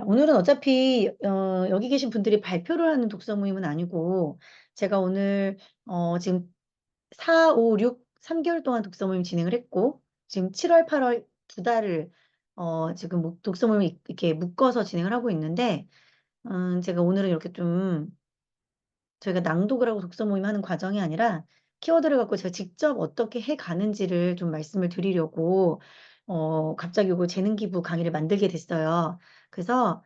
오늘은 어차피 여기 계신 분들이 발표를 하는 독서 모임은 아니고 제가 오늘 지금 4, 5, 6, 3개월 동안 독서 모임 진행을 했고 지금 7월, 8월 두 달을 지금 독서 모임 이렇게 묶어서 진행을 하고 있는데 제가 오늘은 이렇게 좀 저희가 낭독을 하고 독서 모임 하는 과정이 아니라 키워드를 갖고 제가 직접 어떻게 해 가는지를 좀 말씀을 드리려고 갑자기 요거 재능 기부 강의를 만들게 됐어요. 그래서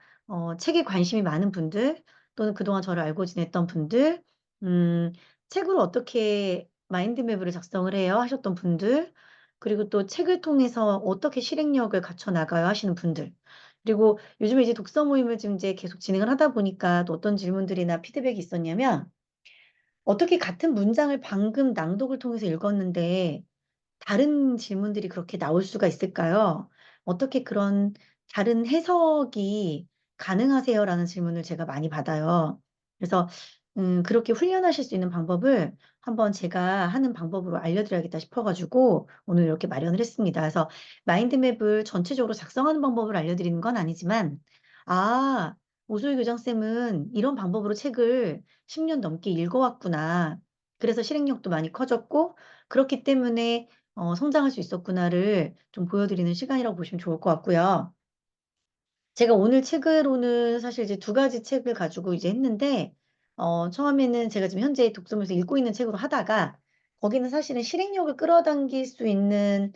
책에 관심이 많은 분들 또는 그동안 저를 알고 지냈던 분들 음 책으로 어떻게 마인드맵을 작성을 해요 하셨던 분들 그리고 또 책을 통해서 어떻게 실행력을 갖춰 나가요 하시는 분들 그리고 요즘에 이제 독서 모임을 지금 이제 계속 진행을 하다 보니까 또 어떤 질문들이나 피드백이 있었냐면 어떻게 같은 문장을 방금 낭독을 통해서 읽었는데 다른 질문들이 그렇게 나올 수가 있을까요? 어떻게 그런 다른 해석이 가능하세요?라는 질문을 제가 많이 받아요. 그래서 그렇게 훈련하실 수 있는 방법을 한번 제가 하는 방법으로 알려드려야겠다 싶어가지고 오늘 이렇게 마련을 했습니다. 그래서 마인드맵을 전체적으로 작성하는 방법을 알려드리는 건 아니지만 아, 오소희 교장쌤은 이런 방법으로 책을 10년 넘게 읽어왔구나. 그래서 실행력도 많이 커졌고 그렇기 때문에 성장할 수 있었구나를 좀 보여드리는 시간이라고 보시면 좋을 것 같고요. 제가 오늘 책으로는 사실 이제 두 가지 책을 가지고 이제 했는데 처음에는 제가 지금 현재 독서모에서 읽고 있는 책으로 하다가 거기는 사실은 실행력을 끌어당길 수 있는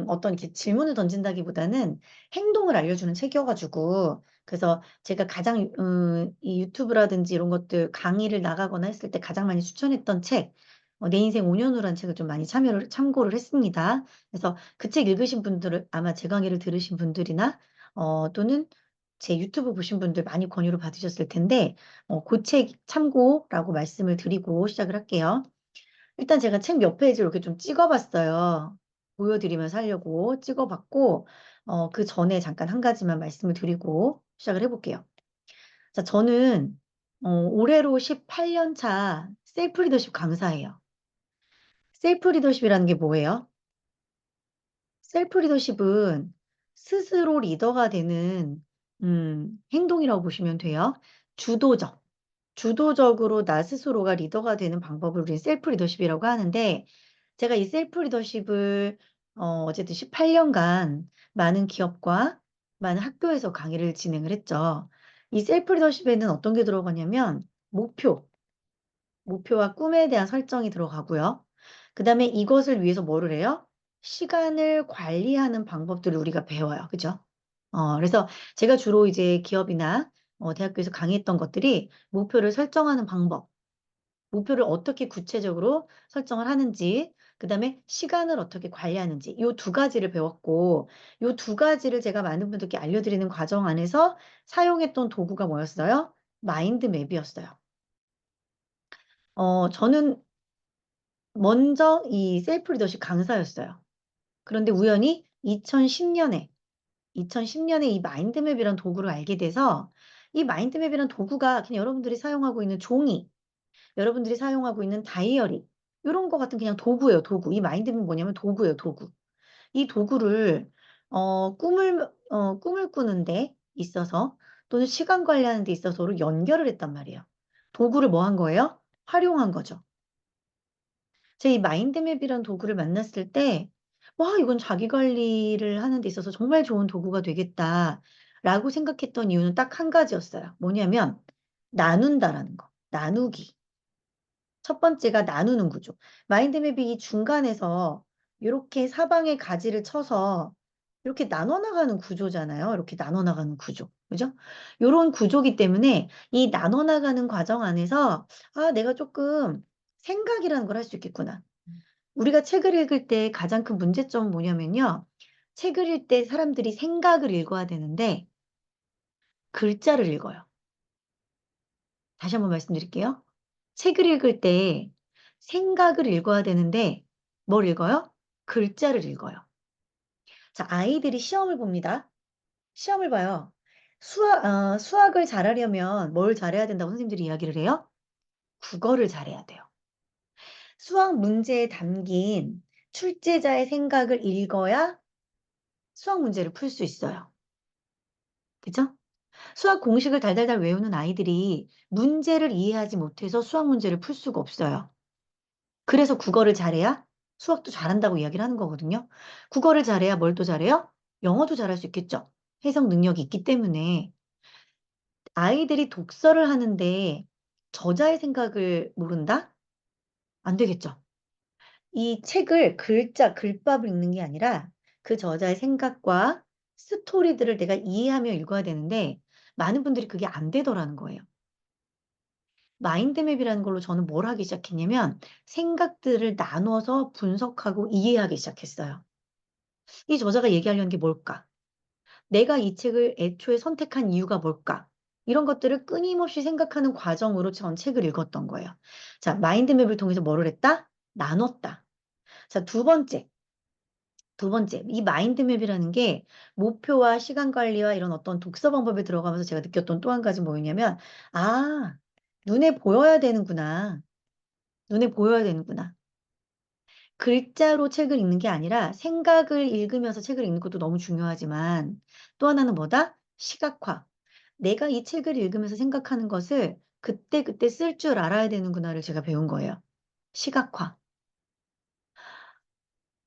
어떤 이렇게 질문을 던진다기보다는 행동을 알려주는 책이어 가지고 그래서 제가 가장 이 유튜브라든지 이런 것들 강의를 나가거나 했을 때 가장 많이 추천했던 책 내 인생 5년 후라는 책을 좀 많이 참고를 했습니다. 그래서 그 책 읽으신 분들은 아마 제 강의를 들으신 분들이나 또는 제 유튜브 보신 분들 많이 권유를 받으셨을 텐데 그 책 참고라고 말씀을 드리고 시작을 할게요. 일단 제가 책 몇 페이지를 이렇게 좀 찍어 봤어요. 보여드리면서 하려고 찍어 봤고 그전에 잠깐 한 가지만 말씀을 드리고 시작을 해 볼게요. 자 저는 올해로 18년 차 셀프 리더십 강사예요. 셀프 리더십이라는 게 뭐예요? 셀프 리더십은 스스로 리더가 되는 행동이라고 보시면 돼요. 주도적. 주도적으로 나 스스로가 리더가 되는 방법을 우리는 셀프 리더십이라고 하는데 제가 이 셀프 리더십을 어쨌든 18년간 많은 기업과 많은 학교에서 강의를 진행을 했죠. 이 셀프 리더십에는 어떤 게 들어가냐면 목표와 꿈에 대한 설정이 들어가고요. 그다음에 이것을 위해서 뭐를 해요? 시간을 관리하는 방법들을 우리가 배워요. 그죠? 그래서 제가 주로 이제 기업이나 대학교에서 강의했던 것들이 목표를 설정하는 방법, 목표를 어떻게 구체적으로 설정을 하는지, 그다음에 시간을 어떻게 관리하는지 요 두 가지를 배웠고 요 두 가지를 제가 많은 분들께 알려드리는 과정 안에서 사용했던 도구가 뭐였어요? 마인드 맵이었어요. 저는 먼저 이 셀프 리더십 강사였어요. 그런데 우연히 2010년에 이 마인드맵이란 도구를 알게 돼서 이 마인드맵이란 도구가 그냥 여러분들이 사용하고 있는 종이, 여러분들이 사용하고 있는 다이어리 이런 거 같은 그냥 도구예요, 도구. 이 마인드맵은 뭐냐면 도구예요, 도구. 이 도구를 꿈을 꾸는 데 있어서 또는 시간 관리하는 데 있어서로 연결을 했단 말이에요. 도구를 뭐 한 거예요? 활용한 거죠. 제 이 마인드맵이란 도구를 만났을 때 '와 이건 자기 관리를 하는 데 있어서 정말 좋은 도구가 되겠다.'라고 생각했던 이유는 딱 한 가지였어요. 뭐냐면 나눈다라는 거. 나누기. 첫 번째가 나누는 구조. 마인드맵이 이 중간에서 요렇게 사방에 가지를 쳐서 이렇게 나눠 나가는 구조잖아요. 이렇게 나눠 나가는 구조. 그죠? 요런 구조기 때문에 이 나눠 나가는 과정 안에서 '아 내가 쪼끔 생각이라는 걸 할 수 있겠구나.' 우리가 책을 읽을 때 가장 큰 문제점은 뭐냐면요. 책을 읽을 때 사람들이 생각을 읽어야 되는데 글자를 읽어요. 다시 한번 말씀드릴게요. 책을 읽을 때 생각을 읽어야 되는데 뭘 읽어요? 글자를 읽어요. 자, 아이들이 시험을 봅니다. 시험을 봐요. 수학을 잘하려면 뭘 잘해야 된다고 선생님들이 이야기를 해요? 국어를 잘해야 돼요. 수학 문제에 담긴 출제자의 생각을 읽어야 수학 문제를 풀 수 있어요. 그죠? 수학 공식을 달달달 외우는 아이들이 문제를 이해하지 못해서 수학 문제를 풀 수가 없어요. 그래서 국어를 잘해야 수학도 잘한다고 이야기를 하는 거거든요. 국어를 잘해야 뭘 또 잘해요? 영어도 잘할 수 있겠죠. 해석 능력이 있기 때문에 아이들이 독서를 하는데 저자의 생각을 모른다? 안 되겠죠. 이 책을 글밥을 읽는 게 아니라 그 저자의 생각과 스토리들을 내가 이해하며 읽어야 되는데 많은 분들이 그게 안 되더라는 거예요. 마인드맵이라는 걸로 저는 뭘 하기 시작했냐면 생각들을 나눠서 분석하고 이해하기 시작했어요. 이 저자가 얘기하려는 게 뭘까? 내가 이 책을 애초에 선택한 이유가 뭘까? 이런 것들을 끊임없이 생각하는 과정으로 전 책을 읽었던 거예요. 자, 마인드맵을 통해서 뭐를 했다? 나눴다. 자, 두 번째, 이 마인드맵이라는 게 목표와 시간 관리와 이런 어떤 독서 방법에 들어가면서 제가 느꼈던 또 한 가지 뭐였냐면, 아, 눈에 보여야 되는구나. 눈에 보여야 되는구나. 글자로 책을 읽는 게 아니라 생각을 읽으면서 책을 읽는 것도 너무 중요하지만 또 하나는 뭐다? 시각화. 내가 이 책을 읽으면서 생각하는 것을 그때그때 쓸 줄 알아야 되는구나를 제가 배운 거예요. 시각화.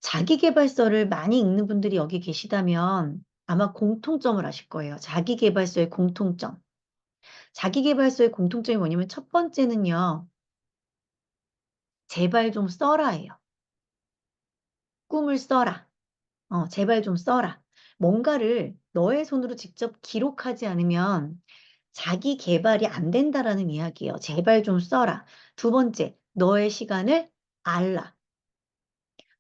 자기계발서를 많이 읽는 분들이 여기 계시다면 아마 공통점을 아실 거예요. 자기계발서의 공통점. 자기계발서의 공통점이 뭐냐면 첫 번째는요. 제발 좀 써라예요. 꿈을 써라. 제발 좀 써라. 뭔가를 너의 손으로 직접 기록하지 않으면 자기 개발이 안 된다라는 이야기예요. 제발 좀 써라. 두 번째, 너의 시간을 알라.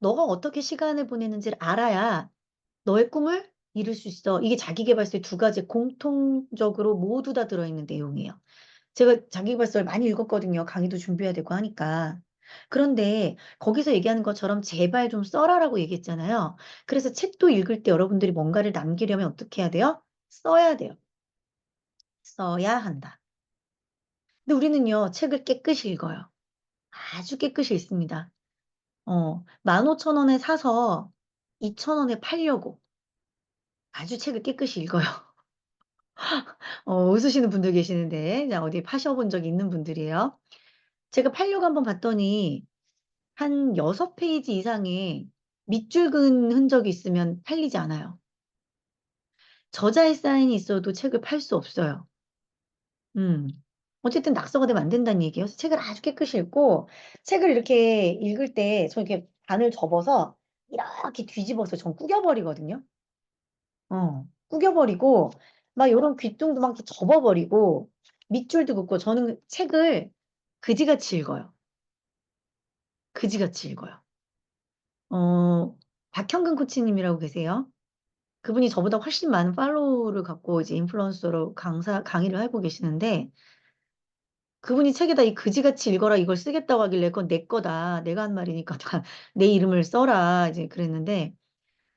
너가 어떻게 시간을 보내는지를 알아야 너의 꿈을 이룰 수 있어. 이게 자기계발서의 두 가지 공통적으로 모두 다 들어있는 내용이에요. 제가 자기계발서를 많이 읽었거든요. 강의도 준비해야 되고 하니까. 그런데 거기서 얘기하는 것처럼 제발 좀 써라라고 얘기했잖아요. 그래서 책도 읽을 때 여러분들이 뭔가를 남기려면 어떻게 해야 돼요? 써야 돼요. 써야 한다. 근데 우리는요, 책을 깨끗이 읽어요. 아주 깨끗이 읽습니다. 15,000원에 사서 2,000원에 팔려고 아주 책을 깨끗이 읽어요. 웃으시는 분들 계시는데, 자, 어디 파셔본 적 있는 분들이에요. 제가 팔려고 한번 봤더니, 한 6페이지 이상의 밑줄 그은 흔적이 있으면 팔리지 않아요. 저자의 사인이 있어도 책을 팔 수 없어요. 음. 어쨌든 낙서가 되면 안 된다는 얘기예요. 그래서 책을 아주 깨끗이 읽고, 책을 이렇게 읽을 때, 저 이렇게 반을 접어서, 이렇게 뒤집어서 전 구겨버리거든요. 구겨버리고, 막 요런 귀뚱도 막 이렇게 접어버리고, 밑줄도 긋고, 저는 책을 그지같이 읽어요. 그지같이 읽어요. 어, 박형근 코치님이라고 계세요. 그분이 저보다 훨씬 많은 팔로우를 갖고 이제 인플루언서로 강의를 하고 계시는데, 그분이 책에다 이 그지같이 읽어라 이걸 쓰겠다고 하길래 그건 내 거다. 내가 한 말이니까 다 내 이름을 써라. 이제 그랬는데,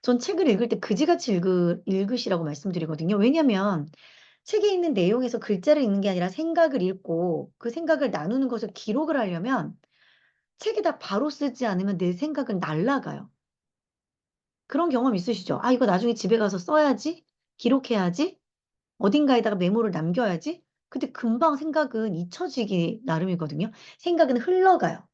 전 책을 읽을 때 그지같이 읽으시라고 말씀드리거든요. 왜냐면 책에 있는 내용에서 글자를 읽는 게 아니라 생각을 읽고 그 생각을 나누는 것을 기록을 하려면 책에다 바로 쓰지 않으면 내 생각은 날아가요. 그런 경험 있으시죠? 아, 이거 나중에 집에 가서 써야지, 기록해야지, 어딘가에다가 메모를 남겨야지. 근데 금방 생각은 잊혀지기 나름이거든요. 생각은 흘러가요.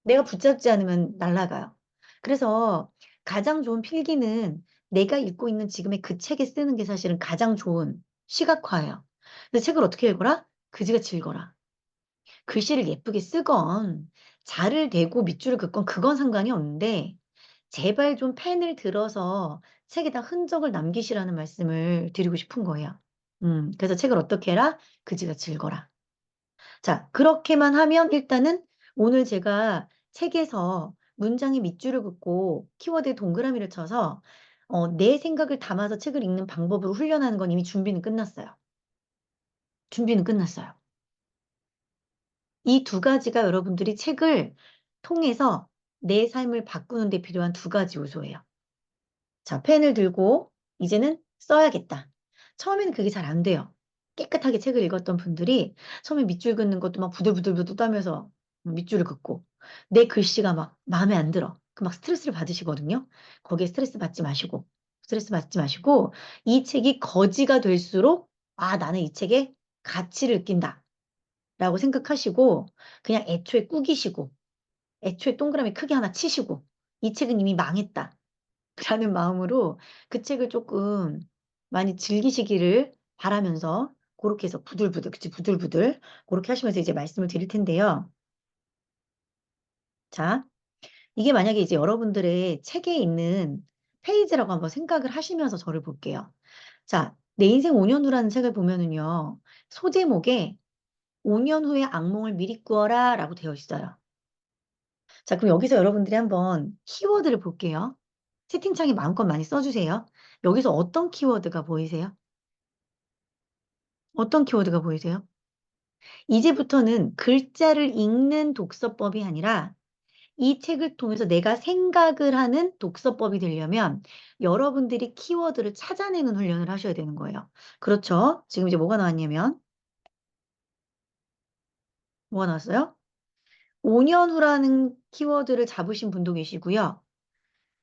내가 붙잡지 않으면 날아가요. 그래서 가장 좋은 필기는 내가 읽고 있는 지금의 그 책에 쓰는 게 사실은 가장 좋은 시각화예요. 근데 책을 어떻게 읽어라? 그지같이 읽어라. 글씨를 예쁘게 쓰건 자를 대고 밑줄을 긋건 그건 상관이 없는데 제발 좀 펜을 들어서 책에다 흔적을 남기시라는 말씀을 드리고 싶은 거예요. 그래서 책을 어떻게 해라? 그지같이 읽어라. 자, 그렇게만 하면 일단은 오늘 제가 책에서 문장에 밑줄을 긋고 키워드에 동그라미를 쳐서 내 생각을 담아서 책을 읽는 방법으로 훈련하는 건 이미 준비는 끝났어요. 준비는 끝났어요. 이 두 가지가 여러분들이 책을 통해서 내 삶을 바꾸는 데 필요한 두 가지 요소예요. 자, 펜을 들고 이제는 써야겠다. 처음에는 그게 잘 안 돼요. 깨끗하게 책을 읽었던 분들이 처음에 밑줄 긋는 것도 막 부들부들부들 떠면서 밑줄을 긋고 내 글씨가 막 마음에 안 들어. 그 막 스트레스를 받으시거든요. 거기에 스트레스 받지 마시고 이 책이 거지가 될수록 아, 나는 이 책에 가치를 느낀다. 라고 생각하시고, 그냥 애초에 꾸기시고, 애초에 동그라미 크게 하나 치시고, 이 책은 이미 망했다. 라는 마음으로 그 책을 조금 많이 즐기시기를 바라면서, 그렇게 해서 부들부들, 그치, 부들부들, 그렇게 하시면서 이제 말씀을 드릴 텐데요. 자, 이게 만약에 이제 여러분들의 책에 있는 페이지라고 한번 생각을 하시면서 저를 볼게요. 자, 내 인생 5년 후라는 책을 보면은요, 소제목에 5년 후의 악몽을 미리 꾸어라 라고 되어 있어요. 자, 그럼 여기서 여러분들이 한번 키워드를 볼게요. 채팅창에 마음껏 많이 써주세요. 여기서 어떤 키워드가 보이세요? 어떤 키워드가 보이세요? 이제부터는 글자를 읽는 독서법이 아니라 이 책을 통해서 내가 생각을 하는 독서법이 되려면 여러분들이 키워드를 찾아내는 훈련을 하셔야 되는 거예요. 그렇죠? 지금 이제 뭐가 나왔냐면, 뭐가 나왔어요? 5년 후라는 키워드를 잡으신 분도 계시고요.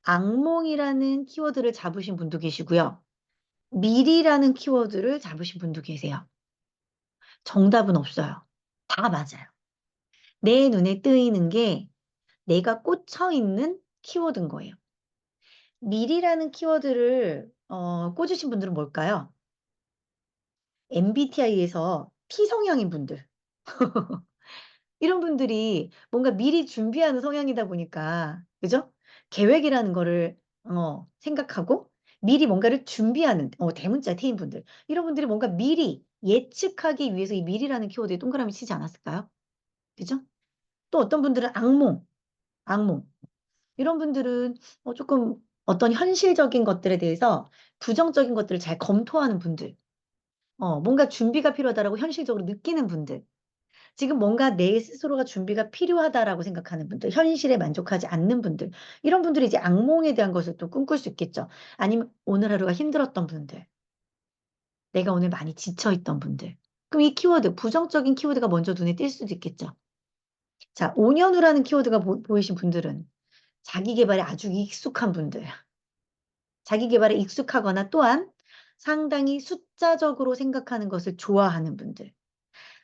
악몽이라는 키워드를 잡으신 분도 계시고요. 미리라는 키워드를 잡으신 분도 계세요. 정답은 없어요. 다 맞아요. 내 눈에 뜨이는 게 내가 꽂혀 있는 키워드인 거예요. 미리라는 키워드를 꽂으신 분들은 뭘까요? MBTI에서 T성향인 분들. 이런 분들이 뭔가 미리 준비하는 성향이다 보니까, 그죠? 계획이라는 거를 생각하고 미리 뭔가를 준비하는 대문자 T인 분들. 이런 분들이 뭔가 미리 예측하기 위해서 이 미리라는 키워드에 동그라미 치지 않았을까요? 그죠? 또 어떤 분들은 악몽, 악몽. 이런 분들은 조금 어떤 현실적인 것들에 대해서 부정적인 것들을 잘 검토하는 분들. 뭔가 준비가 필요하다라고 현실적으로 느끼는 분들. 지금 뭔가 내 스스로가 준비가 필요하다라고 생각하는 분들, 현실에 만족하지 않는 분들, 이런 분들이 이제 악몽에 대한 것을 또 꿈꿀 수 있겠죠. 아니면 오늘 하루가 힘들었던 분들, 내가 오늘 많이 지쳐있던 분들. 그럼 이 키워드, 부정적인 키워드가 먼저 눈에 띌 수도 있겠죠. 자, 5년 후라는 키워드가 보이신 분들은 자기 개발에 아주 익숙한 분들, 자기 개발에 익숙하거나 또한 상당히 숫자적으로 생각하는 것을 좋아하는 분들.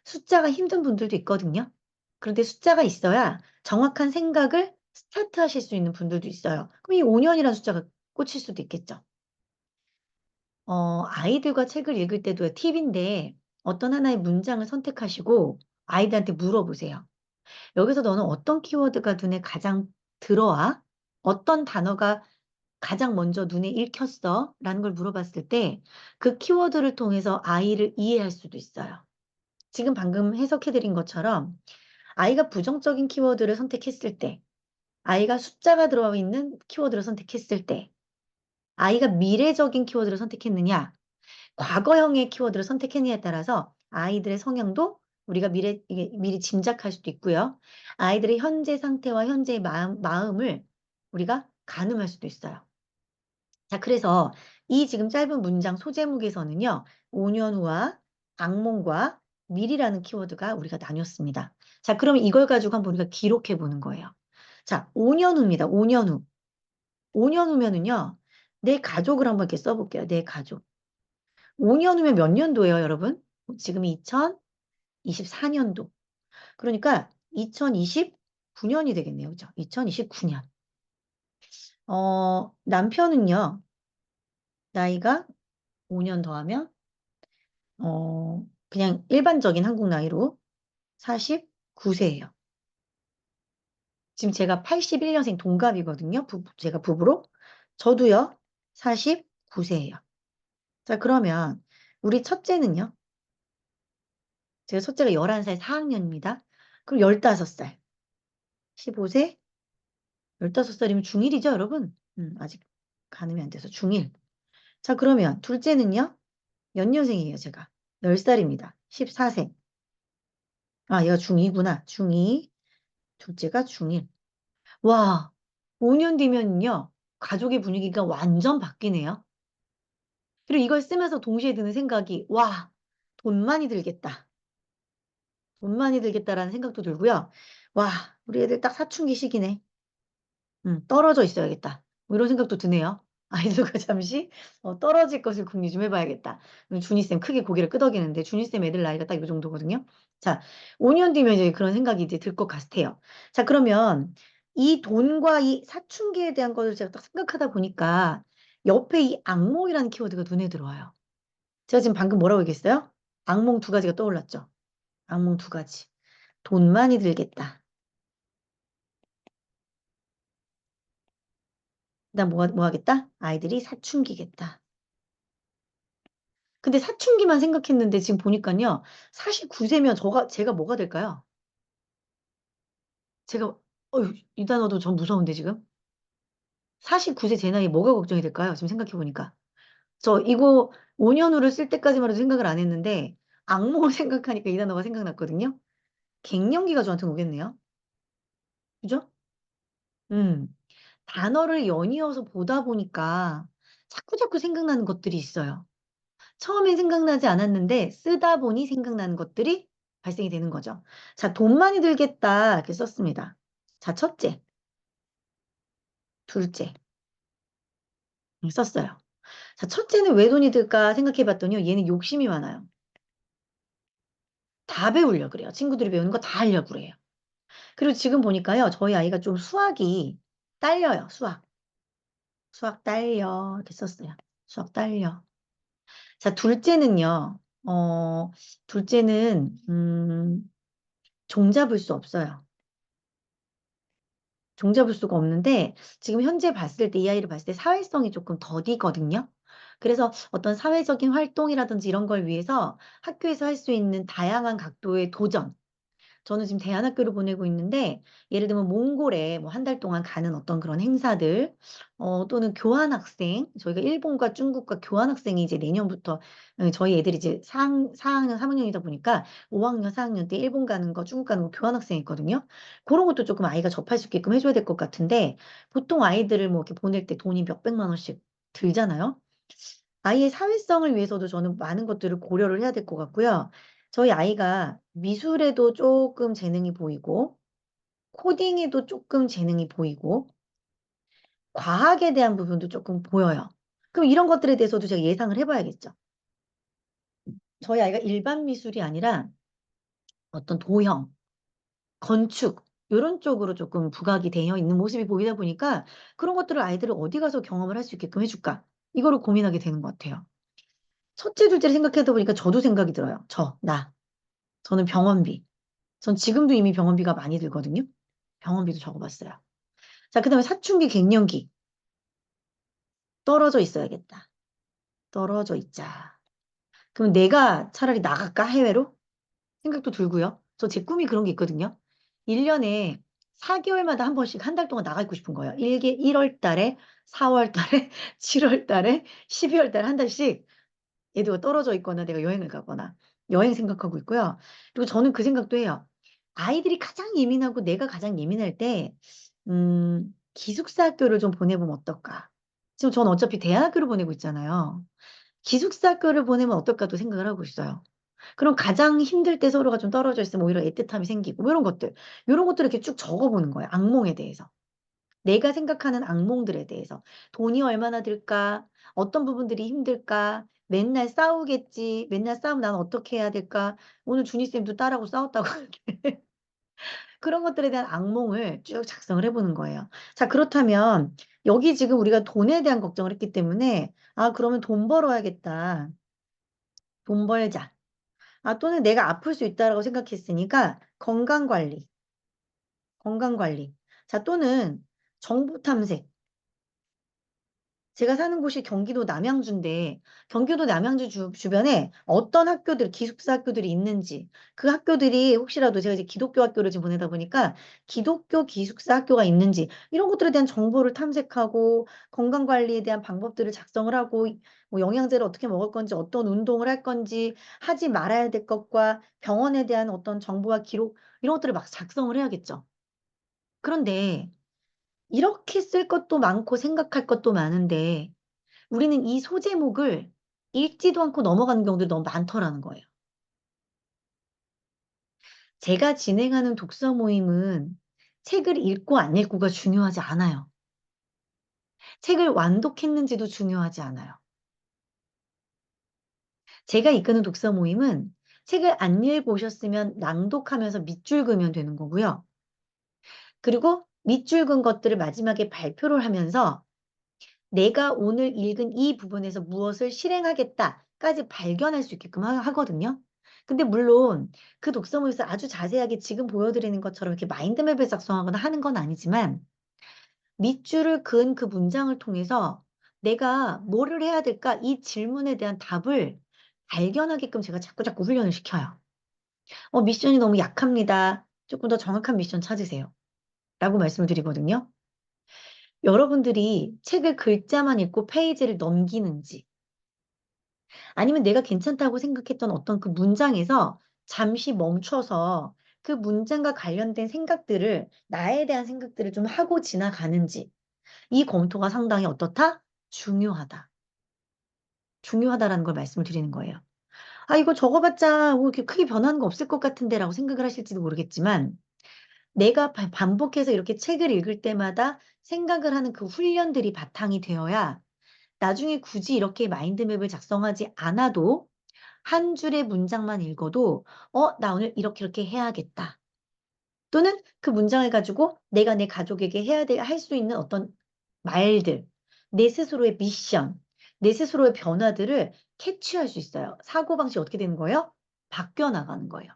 숫자가 힘든 분들도 있거든요. 그런데 숫자가 있어야 정확한 생각을 스타트하실 수 있는 분들도 있어요. 그럼 이 5년이라는 숫자가 꽂힐 수도 있겠죠. 아이들과 책을 읽을 때도 팁인데 어떤 하나의 문장을 선택하시고 아이들한테 물어보세요. 여기서 너는 어떤 키워드가 눈에 가장 들어와? 어떤 단어가 가장 먼저 눈에 읽혔어? 라는 걸 물어봤을 때 그 키워드를 통해서 아이를 이해할 수도 있어요. 지금 방금 해석해드린 것처럼 아이가 부정적인 키워드를 선택했을 때, 아이가 숫자가 들어가 있는 키워드를 선택했을 때, 아이가 미래적인 키워드를 선택했느냐, 과거형의 키워드를 선택했느냐에 따라서 아이들의 성향도 우리가 이게 미리 짐작할 수도 있고요. 아이들의 현재 상태와 현재의 마음을 우리가 가늠할 수도 있어요. 자, 그래서 이 지금 짧은 문장 소제목에서는요, 5년 후와 악몽과 미리라는 키워드가 우리가 나뉘었습니다. 자, 그러면 이걸 가지고 한번 우리가 기록해 보는 거예요. 자, 5년 후입니다. 5년 후. 5년 후면은요, 내 가족을 한번 이렇게 써볼게요. 내 가족. 5년 후면 몇 년도예요, 여러분? 지금이 2024년도. 그러니까 2029년이 되겠네요. 그죠? 2029년. 남편은요, 나이가 5년 더하면 그냥 일반적인 한국 나이로 49세예요. 지금 제가 81년생 동갑이거든요. 제가 부부로. 저도요, 49세예요. 자, 그러면 우리 첫째는요? 제가 첫째가 11살 4학년입니다. 그럼 15살. 15세? 15살이면 중1이죠, 여러분? 아직 가늠이 안 돼서 중1. 자, 그러면 둘째는요? 몇 년생이에요, 제가? 10살입니다. 14세. 아, 얘가 중2구나. 중2. 둘째가 중1. 와, 5년 뒤면요, 가족의 분위기가 완전 바뀌네요. 그리고 이걸 쓰면서 동시에 드는 생각이, 와, 돈 많이 들겠다. 돈 많이 들겠다라는 생각도 들고요. 와, 우리 애들 딱 사춘기 시기네. 떨어져 있어야겠다. 뭐 이런 생각도 드네요. 아이들과 잠시 떨어질 것을 궁리 좀 해봐야겠다. 준이쌤 크게 고개를 끄덕이는데 준이쌤 애들 나이가 딱 이 정도거든요. 자, 5년 뒤면 이제 그런 생각이 이제 들 것 같아요. 자, 그러면 이 돈과 이 사춘기에 대한 것을 제가 딱 생각하다 보니까 옆에 이 악몽이라는 키워드가 눈에 들어와요. 제가 지금 방금 뭐라고 얘기했어요? 악몽 두 가지가 떠올랐죠. 악몽 두 가지. 돈 많이 들겠다. 그다음 뭐 하겠다? 아이들이 사춘기겠다. 근데 사춘기만 생각했는데 지금 보니까요. 49세면 제가 뭐가 될까요? 제가 이 단어도 전 무서운데 지금. 49세 제 나이 뭐가 걱정이 될까요? 지금 생각해 보니까. 저 이거 5년 후를 쓸 때까지만 해도 생각을 안 했는데 악몽을 생각하니까 이 단어가 생각났거든요. 갱년기가 저한테는 오겠네요. 그죠? 음. 단어를 연이어서 보다 보니까 자꾸자꾸 생각나는 것들이 있어요. 처음엔 생각나지 않았는데 쓰다 보니 생각나는 것들이 발생이 되는 거죠. 자, 돈 많이 들겠다 이렇게 썼습니다. 자, 첫째, 둘째 썼어요. 자, 첫째는 왜 돈이 들까 생각해 봤더니요. 얘는 욕심이 많아요. 다 배우려고 그래요. 친구들이 배우는 거 다 하려고 그래요. 그리고 지금 보니까요. 저희 아이가 좀 수학이 딸려요. 수학. 수학 딸려 이렇게 썼어요. 수학 딸려. 자, 둘째는 종잡을 수 없어요. 종잡을 수가 없는데 지금 현재 봤을 때 이 아이를 봤을 때 사회성이 조금 더디거든요. 그래서 어떤 사회적인 활동이라든지 이런 걸 위해서 학교에서 할 수 있는 다양한 각도의 도전, 저는 지금 대안학교를 보내고 있는데 예를 들면 몽골에 뭐 한 달 동안 가는 어떤 그런 행사들 또는 교환학생 저희가 일본과 중국과 교환학생이 이제 내년부터 저희 애들이 이제 4학년 3학년이다 보니까 5학년 4학년 때 일본 가는 거 중국 가는 거 교환학생 있거든요. 그런 것도 조금 아이가 접할 수 있게끔 해줘야 될 것 같은데 보통 아이들을 뭐 이렇게 보낼 때 돈이 몇백만 원씩 들잖아요. 아이의 사회성을 위해서도 저는 많은 것들을 고려를 해야 될 것 같고요. 저희 아이가 미술에도 조금 재능이 보이고, 코딩에도 조금 재능이 보이고, 과학에 대한 부분도 조금 보여요. 그럼 이런 것들에 대해서도 제가 예상을 해봐야겠죠. 저희 아이가 일반 미술이 아니라 어떤 도형, 건축, 이런 쪽으로 조금 부각이 되어 있는 모습이 보이다 보니까 그런 것들을 아이들을 어디 가서 경험을 할 수 있게끔 해줄까? 이거를 고민하게 되는 것 같아요. 첫째, 둘째를 생각하다 보니까 저도 생각이 들어요. 저는 병원비. 전 지금도 이미 병원비가 많이 들거든요. 병원비도 적어봤어요. 자, 그 다음에 사춘기, 갱년기. 떨어져 있어야겠다. 떨어져 있자. 그럼 내가 차라리 나갈까? 해외로? 생각도 들고요. 저 제 꿈이 그런 게 있거든요. 1년에 4개월마다 한 번씩 한 달 동안 나가 있고 싶은 거예요. 1월 달에, 4월 달에, 7월 달에, 12월 달에 한 달씩 얘들과 떨어져 있거나 내가 여행을 가거나 여행 생각하고 있고요. 그리고 저는 그 생각도 해요. 아이들이 가장 예민하고 내가 가장 예민할 때 기숙사 학교를 좀 보내보면 어떨까? 지금 저는 어차피 대학교를 보내고 있잖아요. 기숙사 학교를 보내면 어떨까도 생각을 하고 있어요. 그럼 가장 힘들 때 서로가 좀 떨어져 있으면 오히려 애틋함이 생기고 뭐 이런 것들. 이런 것들을 이렇게 쭉 적어보는 거예요. 악몽에 대해서. 내가 생각하는 악몽들에 대해서. 돈이 얼마나 들까? 어떤 부분들이 힘들까? 맨날 싸우겠지. 맨날 싸우면 난 어떻게 해야 될까? 오늘 준이쌤도 딸하고 싸웠다고 하는데. 그런 것들에 대한 악몽을 쭉 작성을 해보는 거예요. 자, 그렇다면 여기 지금 우리가 돈에 대한 걱정을 했기 때문에 아, 그러면 돈 벌어야겠다. 돈 벌자. 아, 또는 내가 아플 수 있다라고 생각했으니까 건강 관리. 건강 관리. 자, 또는 정보 탐색. 제가 사는 곳이 경기도 남양주인데 경기도 남양주 주변에 어떤 학교들, 기숙사 학교들이 있는지 그 학교들이 혹시라도 제가 이제 기독교 학교를 지금 보내다 보니까 기독교 기숙사 학교가 있는지 이런 것들에 대한 정보를 탐색하고 건강 관리에 대한 방법들을 작성을 하고 뭐 영양제를 어떻게 먹을 건지 어떤 운동을 할 건지 하지 말아야 될 것과 병원에 대한 어떤 정보와 기록 이런 것들을 막 작성을 해야겠죠. 그런데 이렇게 쓸 것도 많고 생각할 것도 많은데 우리는 이 소제목을 읽지도 않고 넘어가는 경우들이 너무 많더라는 거예요. 제가 진행하는 독서 모임은 책을 읽고 안 읽고가 중요하지 않아요. 책을 완독했는지도 중요하지 않아요. 제가 이끄는 독서 모임은 책을 안 읽어보셨으면 낭독하면서 밑줄 그으면 되는 거고요. 그리고 밑줄 그은 것들을 마지막에 발표를 하면서 내가 오늘 읽은 이 부분에서 무엇을 실행하겠다까지 발견할 수 있게끔 하거든요. 근데 물론 그 독서 모임에서 아주 자세하게 지금 보여드리는 것처럼 이렇게 마인드맵을 작성하거나 하는 건 아니지만 밑줄을 그은 그 문장을 통해서 내가 뭐를 해야 될까? 이 질문에 대한 답을 발견하게끔 제가 자꾸자꾸 훈련을 시켜요. 미션이 너무 약합니다. 조금 더 정확한 미션 찾으세요. 라고 말씀을 드리거든요. 여러분들이 책을 글자만 읽고 페이지를 넘기는지 아니면 내가 괜찮다고 생각했던 어떤 그 문장에서 잠시 멈춰서 그 문장과 관련된 생각들을 나에 대한 생각들을 좀 하고 지나가는지 이 검토가 상당히 어떻다? 중요하다. 중요하다라는 걸 말씀을 드리는 거예요. 아, 이거 적어봤자 뭐 이렇게 크게 변하는 거 없을 것 같은데라고 생각을 하실지도 모르겠지만 내가 반복해서 이렇게 책을 읽을 때마다 생각을 하는 그 훈련들이 바탕이 되어야 나중에 굳이 이렇게 마인드맵을 작성하지 않아도 한 줄의 문장만 읽어도 나 오늘 이렇게 이렇게 해야겠다. 또는 그 문장을 가지고 내가 내 가족에게 해야 될, 할 수 있는 어떤 말들, 내 스스로의 미션, 내 스스로의 변화들을 캐치할 수 있어요. 사고방식이 어떻게 되는 거예요? 바뀌어 나가는 거예요.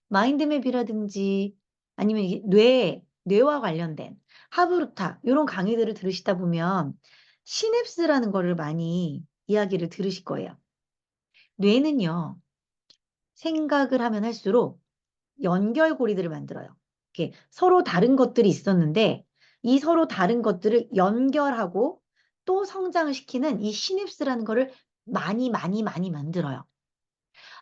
마인드맵이라든지 아니면 이게 뇌와 관련된 하브루타 이런 강의들을 들으시다 보면 시냅스라는 거를 많이 이야기를 들으실 거예요. 뇌는요, 생각을 하면 할수록 연결고리들을 만들어요. 이렇게 서로 다른 것들이 있었는데 이 서로 다른 것들을 연결하고 또 성장을 시키는 이 시냅스라는 거를 많이 많이 많이 만들어요.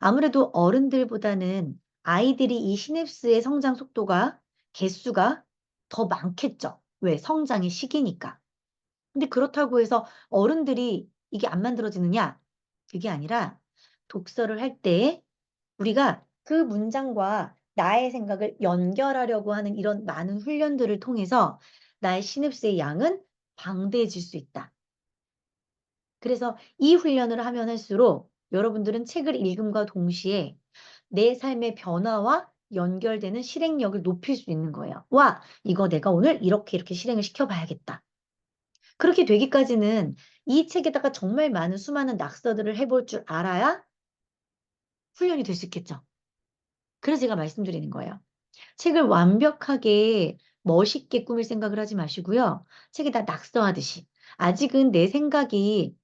아무래도 어른들보다는 아이들이 이 시냅스의 성장 속도가 개수가 더 많겠죠. 왜? 성장의 시기니까. 근데 그렇다고 해서 어른들이 이게 안 만들어지느냐? 그게 아니라 독서를 할 때 우리가 그 문장과 나의 생각을 연결하려고 하는 이런 많은 훈련들을 통해서 나의 시냅스의 양은 방대해질 수 있다. 그래서 이 훈련을 하면 할수록 여러분들은 책을 읽음과 동시에 내 삶의 변화와 연결되는 실행력을 높일 수 있는 거예요. 와, 이거 내가 오늘 이렇게 이렇게 실행을 시켜봐야겠다. 그렇게 되기까지는 이 책에다가 정말 많은 수많은 낙서들을 해볼 줄 알아야 훈련이 될 수 있겠죠. 그래서 제가 말씀드리는 거예요. 책을 완벽하게 멋있게 꾸밀 생각을 하지 마시고요. 책에다 낙서하듯이. 아직은 내 생각이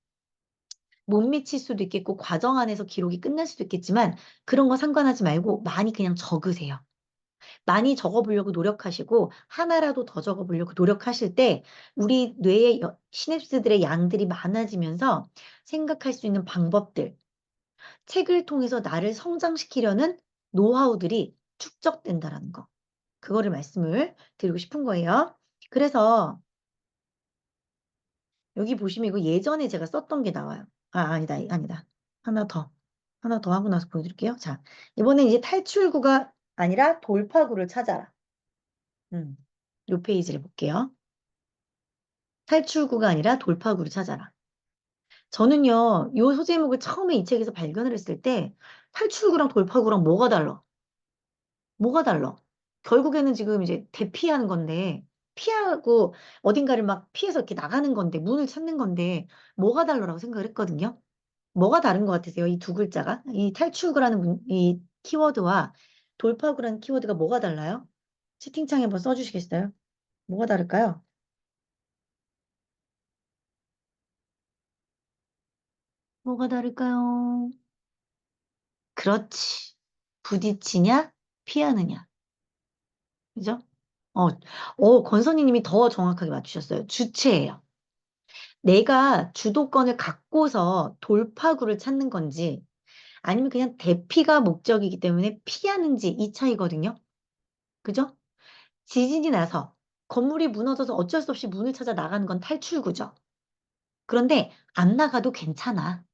못 미칠 수도 있겠고, 과정 안에서 기록이 끝날 수도 있겠지만, 그런 거 상관하지 말고 많이 그냥 적으세요. 많이 적어보려고 노력하시고, 하나라도 더 적어보려고 노력하실 때, 우리 뇌의 시냅스들의 양들이 많아지면서 생각할 수 있는 방법들, 책을 통해서 나를 성장시키려는 노하우들이 축적된다라는 거. 그거를 말씀을 드리고 싶은 거예요. 그래서 여기 보시면 이거 예전에 제가 썼던 게 나와요. 아니다, 아니다. 하나 더. 하나 더 하고 나서 보여드릴게요. 자, 이번엔 이제 탈출구가 아니라 돌파구를 찾아라. 요 페이지를 볼게요. 탈출구가 아니라 돌파구를 찾아라. 저는요, 요 소제목을 처음에 이 책에서 발견을 했을 때 탈출구랑 돌파구랑 뭐가 달라? 뭐가 달라? 결국에는 지금 이제 대피하는 건데, 피하고 어딘가를 막 피해서 이렇게 나가는 건데, 문을 찾는 건데, 뭐가 달라라고 생각을 했거든요. 뭐가 다른 것 같으세요? 이 두 글자가? 이 탈출구라는 이 키워드와 돌파구라는 키워드가 뭐가 달라요? 채팅창에 한번 써주시겠어요? 뭐가 다를까요? 뭐가 다를까요? 그렇지. 부딪히냐? 피하느냐. 그죠? 어, 권선희님이 더 정확하게 맞추셨어요. 주체예요. 내가 주도권을 갖고서 돌파구를 찾는 건지 아니면 그냥 대피가 목적이기 때문에 피하는지 이 차이거든요. 그죠? 지진이 나서 건물이 무너져서 어쩔 수 없이 문을 찾아 나가는 건 탈출구죠. 그런데 안 나가도 괜찮아.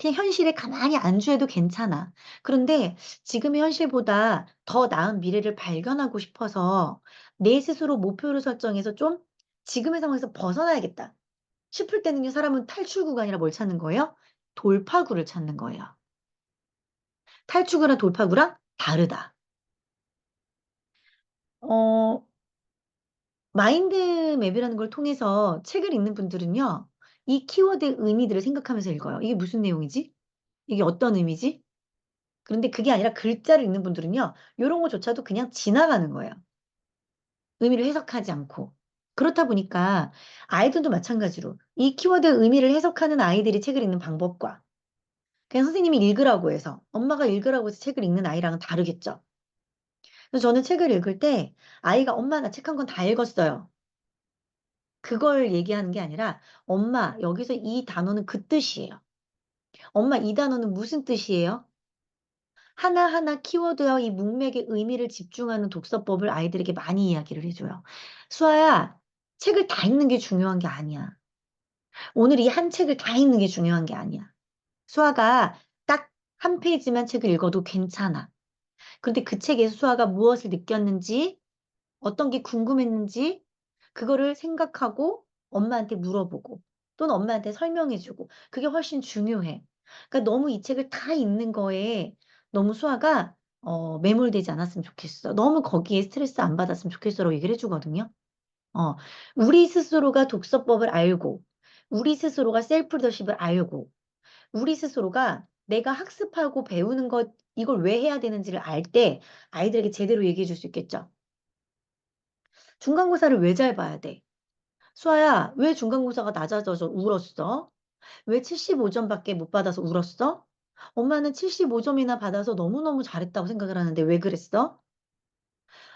그냥 현실에 가만히 안주해도 괜찮아. 그런데 지금의 현실보다 더 나은 미래를 발견하고 싶어서 내 스스로 목표를 설정해서 좀 지금의 상황에서 벗어나야겠다 싶을 때는요, 사람은 탈출구가 아니라 뭘 찾는 거예요? 돌파구를 찾는 거예요. 탈출구랑 돌파구랑 다르다. 어, 마인드맵이라는 걸 통해서 책을 읽는 분들은요, 이 키워드의 의미들을 생각하면서 읽어요. 이게 무슨 내용이지? 이게 어떤 의미지? 그런데 그게 아니라 글자를 읽는 분들은요, 이런 거조차도 그냥 지나가는 거예요. 의미를 해석하지 않고. 그렇다 보니까 아이들도 마찬가지로 이 키워드의 의미를 해석하는 아이들이 책을 읽는 방법과 그냥 선생님이 읽으라고 해서 엄마가 읽으라고 해서 책을 읽는 아이랑은 다르겠죠. 그래서 저는 책을 읽을 때 아이가 엄마 나 책 한 권 다 읽었어요. 그걸 얘기하는 게 아니라 엄마 여기서 이 단어는 그 뜻이에요. 엄마 이 단어는 무슨 뜻이에요? 하나하나 키워드와 이 문맥의 의미를 집중하는 독서법을 아이들에게 많이 이야기를 해줘요. 수아야, 책을 다 읽는 게 중요한 게 아니야. 오늘 이 한 책을 다 읽는 게 중요한 게 아니야. 수아가 딱 한 페이지만 책을 읽어도 괜찮아. 그런데 그 책에서 수아가 무엇을 느꼈는지, 어떤 게 궁금했는지, 그거를 생각하고 엄마한테 물어보고 또는 엄마한테 설명해주고 그게 훨씬 중요해. 그러니까 너무 이 책을 다 읽는 거에 너무 수아가 매몰되지 않았으면 좋겠어. 너무 거기에 스트레스 안 받았으면 좋겠어라고 얘기를 해주거든요. 어, 우리 스스로가 독서법을 알고 우리 스스로가 셀프 리더십을 알고 우리 스스로가 내가 학습하고 배우는 것 이걸 왜 해야 되는지를 알 때 아이들에게 제대로 얘기해 줄 수 있겠죠. 중간고사를 왜 잘 봐야 돼? 수아야, 왜 중간고사가 낮아져서 울었어? 왜 75점밖에 못 받아서 울었어? 엄마는 75점이나 받아서 너무너무 잘했다고 생각을 하는데 왜 그랬어?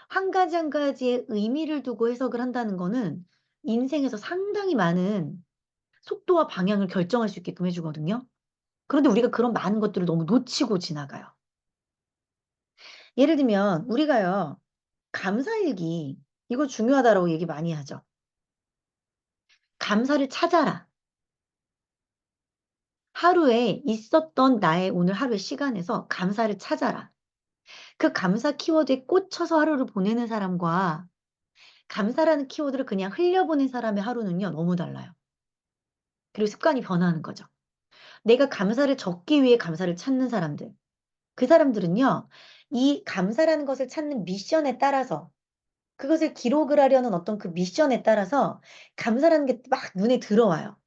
한 가지 한 가지의 의미를 두고 해석을 한다는 거는 인생에서 상당히 많은 속도와 방향을 결정할 수 있게끔 해주거든요. 그런데 우리가 그런 많은 것들을 너무 놓치고 지나가요. 예를 들면 우리가요, 감사일기 이거 중요하다라고 얘기 많이 하죠. 감사를 찾아라. 하루에 있었던 나의 오늘 하루의 시간에서 감사를 찾아라. 그 감사 키워드에 꽂혀서 하루를 보내는 사람과 감사라는 키워드를 그냥 흘려보낸 사람의 하루는요, 너무 달라요. 그리고 습관이 변하는 거죠. 내가 감사를 적기 위해 감사를 찾는 사람들. 그 사람들은요, 이 감사라는 것을 찾는 미션에 따라서 그것을 기록을 하려는 어떤 그 미션에 따라서 감사라는 게 막 눈에 들어와요.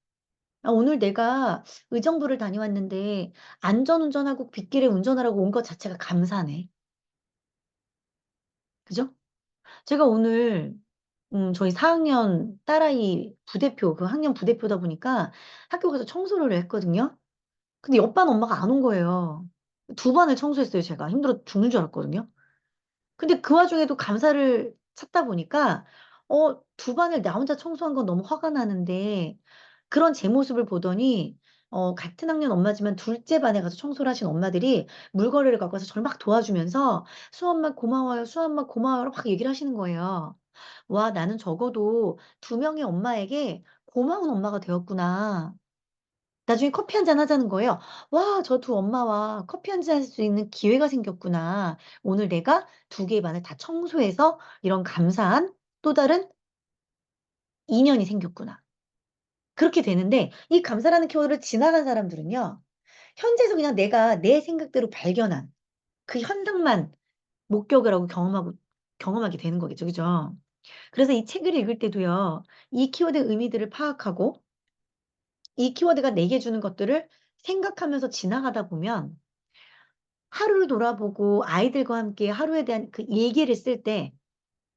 아, 오늘 내가 의정부를 다녀왔는데 안전운전하고 빗길에 운전하라고 온 것 자체가 감사네. 그죠? 제가 오늘 저희 4학년 딸아이 부대표, 그 학년 부대표다 보니까 학교 가서 청소를 했거든요. 근데 옆반 엄마가 안 온 거예요. 두 반을 청소했어요, 제가. 힘들어 죽는 줄 알았거든요. 근데 그 와중에도 감사를 찾다 보니까, 두 반을 나 혼자 청소한 건 너무 화가 나는데, 그런 제 모습을 보더니, 같은 학년 엄마지만 둘째 반에 가서 청소를 하신 엄마들이 물걸이를 갖고 와서 저를 막 도와주면서, 수엄마 고마워요, 수엄마 고마워요, 막 얘기를 하시는 거예요. 와, 나는 적어도 두 명의 엄마에게 고마운 엄마가 되었구나. 나중에 커피 한 잔 하자는 거예요. 와, 저 두 엄마와 커피 한 잔 할 수 있는 기회가 생겼구나. 오늘 내가 두 개의 반을 다 청소해서 이런 감사한 또 다른 인연이 생겼구나. 그렇게 되는데 이 감사라는 키워드를 지나간 사람들은요. 현재에서 그냥 내가 내 생각대로 발견한 그 현상만 목격을 하고 경험하게 되는 거겠죠. 그죠? 그래서 이 책을 읽을 때도요. 이 키워드의 의미들을 파악하고 이 키워드가 내게 주는 것들을 생각하면서 지나가다 보면 하루를 돌아보고 아이들과 함께 하루에 대한 그 일기를 쓸 때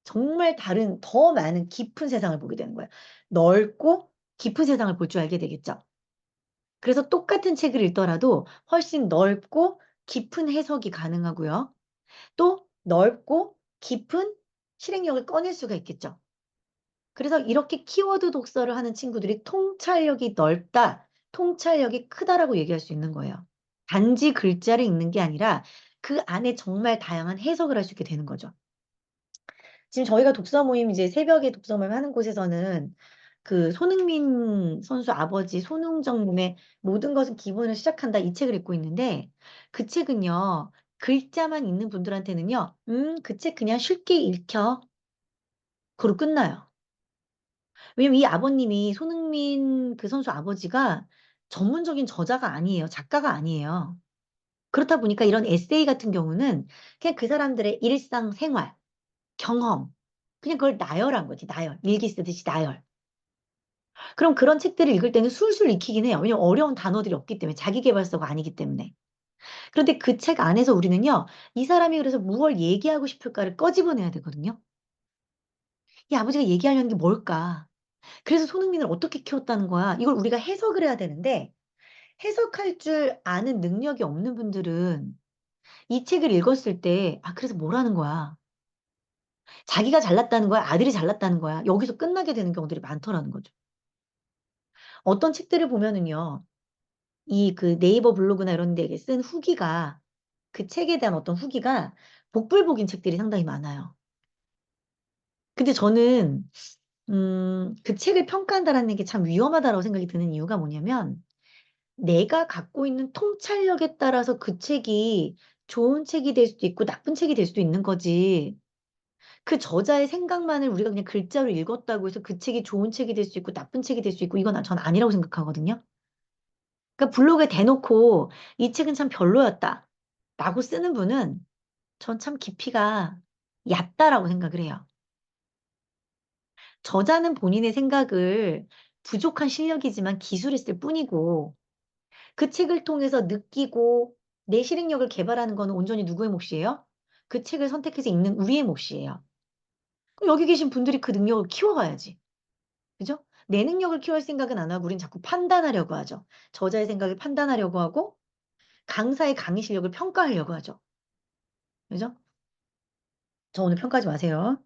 정말 다른 더 많은 깊은 세상을 보게 되는 거예요. 넓고 깊은 세상을 볼 줄 알게 되겠죠. 그래서 똑같은 책을 읽더라도 훨씬 넓고 깊은 해석이 가능하고요. 또 넓고 깊은 실행력을 꺼낼 수가 있겠죠. 그래서 이렇게 키워드 독서를 하는 친구들이 통찰력이 넓다, 통찰력이 크다라고 얘기할 수 있는 거예요. 단지 글자를 읽는 게 아니라 그 안에 정말 다양한 해석을 할 수 있게 되는 거죠. 지금 저희가 독서 모임 이제 새벽에 독서 모임 하는 곳에서는 그 손흥민 선수 아버지 손흥정님의 모든 것은 기본을 시작한다 이 책을 읽고 있는데 그 책은요. 글자만 있는 분들한테는요. 그 책 그냥 쉽게 읽혀. 그로 끝나요. 왜냐면 이 아버님이 손흥민 그 선수 아버지가 전문적인 저자가 아니에요. 작가가 아니에요. 그렇다 보니까 이런 에세이 같은 경우는 그냥 그 사람들의 일상 생활, 경험, 그냥 그걸 나열한 거지, 나열. 일기 쓰듯이 나열. 그럼 그런 책들을 읽을 때는 술술 익히긴 해요. 왜냐면 어려운 단어들이 없기 때문에, 자기계발서가 아니기 때문에. 그런데 그 책 안에서 우리는요, 이 사람이 그래서 무엇 얘기하고 싶을까를 꺼집어내야 되거든요. 이 아버지가 얘기하려는 게 뭘까? 그래서 손흥민을 어떻게 키웠다는 거야? 이걸 우리가 해석을 해야 되는데, 해석할 줄 아는 능력이 없는 분들은 이 책을 읽었을 때, 아, 그래서 뭐라는 거야? 자기가 잘났다는 거야? 아들이 잘났다는 거야? 여기서 끝나게 되는 경우들이 많더라는 거죠. 어떤 책들을 보면은요, 이 그 네이버 블로그나 이런 데에 쓴 후기가, 그 책에 대한 어떤 후기가 복불복인 책들이 상당히 많아요. 근데 저는, 그 책을 평가한다라는 게 참 위험하다라고 생각이 드는 이유가 뭐냐면, 내가 갖고 있는 통찰력에 따라서 그 책이 좋은 책이 될 수도 있고 나쁜 책이 될 수도 있는 거지. 그 저자의 생각만을 우리가 그냥 글자로 읽었다고 해서 그 책이 좋은 책이 될 수 있고 나쁜 책이 될 수 있고 이건 전 아니라고 생각하거든요. 그러니까 블로그에 대놓고 이 책은 참 별로였다. 라고 쓰는 분은 전 참 깊이가 얕다라고 생각을 해요. 저자는 본인의 생각을 부족한 실력이지만 기술했을 뿐이고 그 책을 통해서 느끼고 내 실행력을 개발하는 거는 온전히 누구의 몫이에요? 그 책을 선택해서 읽는 우리의 몫이에요. 그럼 여기 계신 분들이 그 능력을 키워가야지. 그죠? 내 능력을 키울 생각은 안 하고 우린 자꾸 판단하려고 하죠. 저자의 생각을 판단하려고 하고 강사의 강의 실력을 평가하려고 하죠. 그죠? 저 오늘 평가하지 마세요.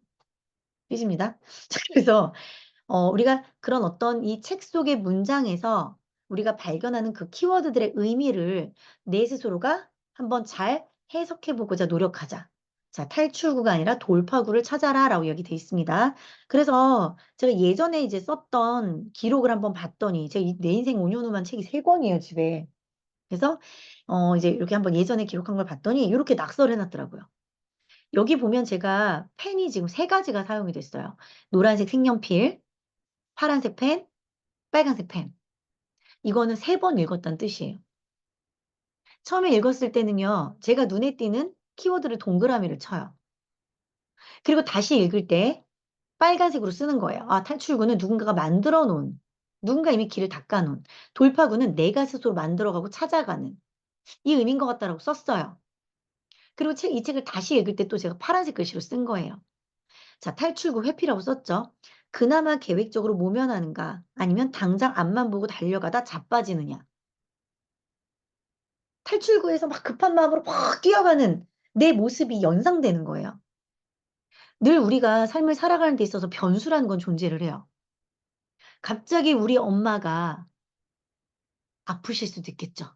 삐집니다. 자, 그래서 우리가 그런 어떤 이 책 속의 문장에서 우리가 발견하는 그 키워드들의 의미를 내 스스로가 한번 잘 해석해 보고자 노력하자. 자, 탈출구가 아니라 돌파구를 찾아라라고 여기 돼 있습니다. 그래서 제가 예전에 이제 썼던 기록을 한번 봤더니 제가 내 인생 5년 후만 책이 3권이에요, 집에. 그래서 이제 이렇게 한번 예전에 기록한 걸 봤더니 이렇게 낙서를 해놨더라고요. 여기 보면 제가 펜이 지금 3가지가 사용이 됐어요. 노란색 색연필, 파란색 펜, 빨간색 펜. 이거는 3번 읽었다는 뜻이에요. 처음에 읽었을 때는요. 제가 눈에 띄는 키워드를 동그라미를 쳐요. 그리고 다시 읽을 때 빨간색으로 쓰는 거예요. 아, 탈출구는 누군가가 만들어 놓은, 누군가 이미 길을 닦아 놓은, 돌파구는 내가 스스로 만들어가고 찾아가는 이 의미인 것 같다라고 썼어요. 그리고 이 책을 다시 읽을 때 또 제가 파란색 글씨로 쓴 거예요. 자, 탈출구 회피라고 썼죠. 그나마 계획적으로 모면하는가 아니면 당장 앞만 보고 달려가다 자빠지느냐. 탈출구에서 막 급한 마음으로 확 뛰어가는 내 모습이 연상되는 거예요. 늘 우리가 삶을 살아가는 데 있어서 변수라는 건 존재를 해요. 갑자기 우리 엄마가 아프실 수도 있겠죠.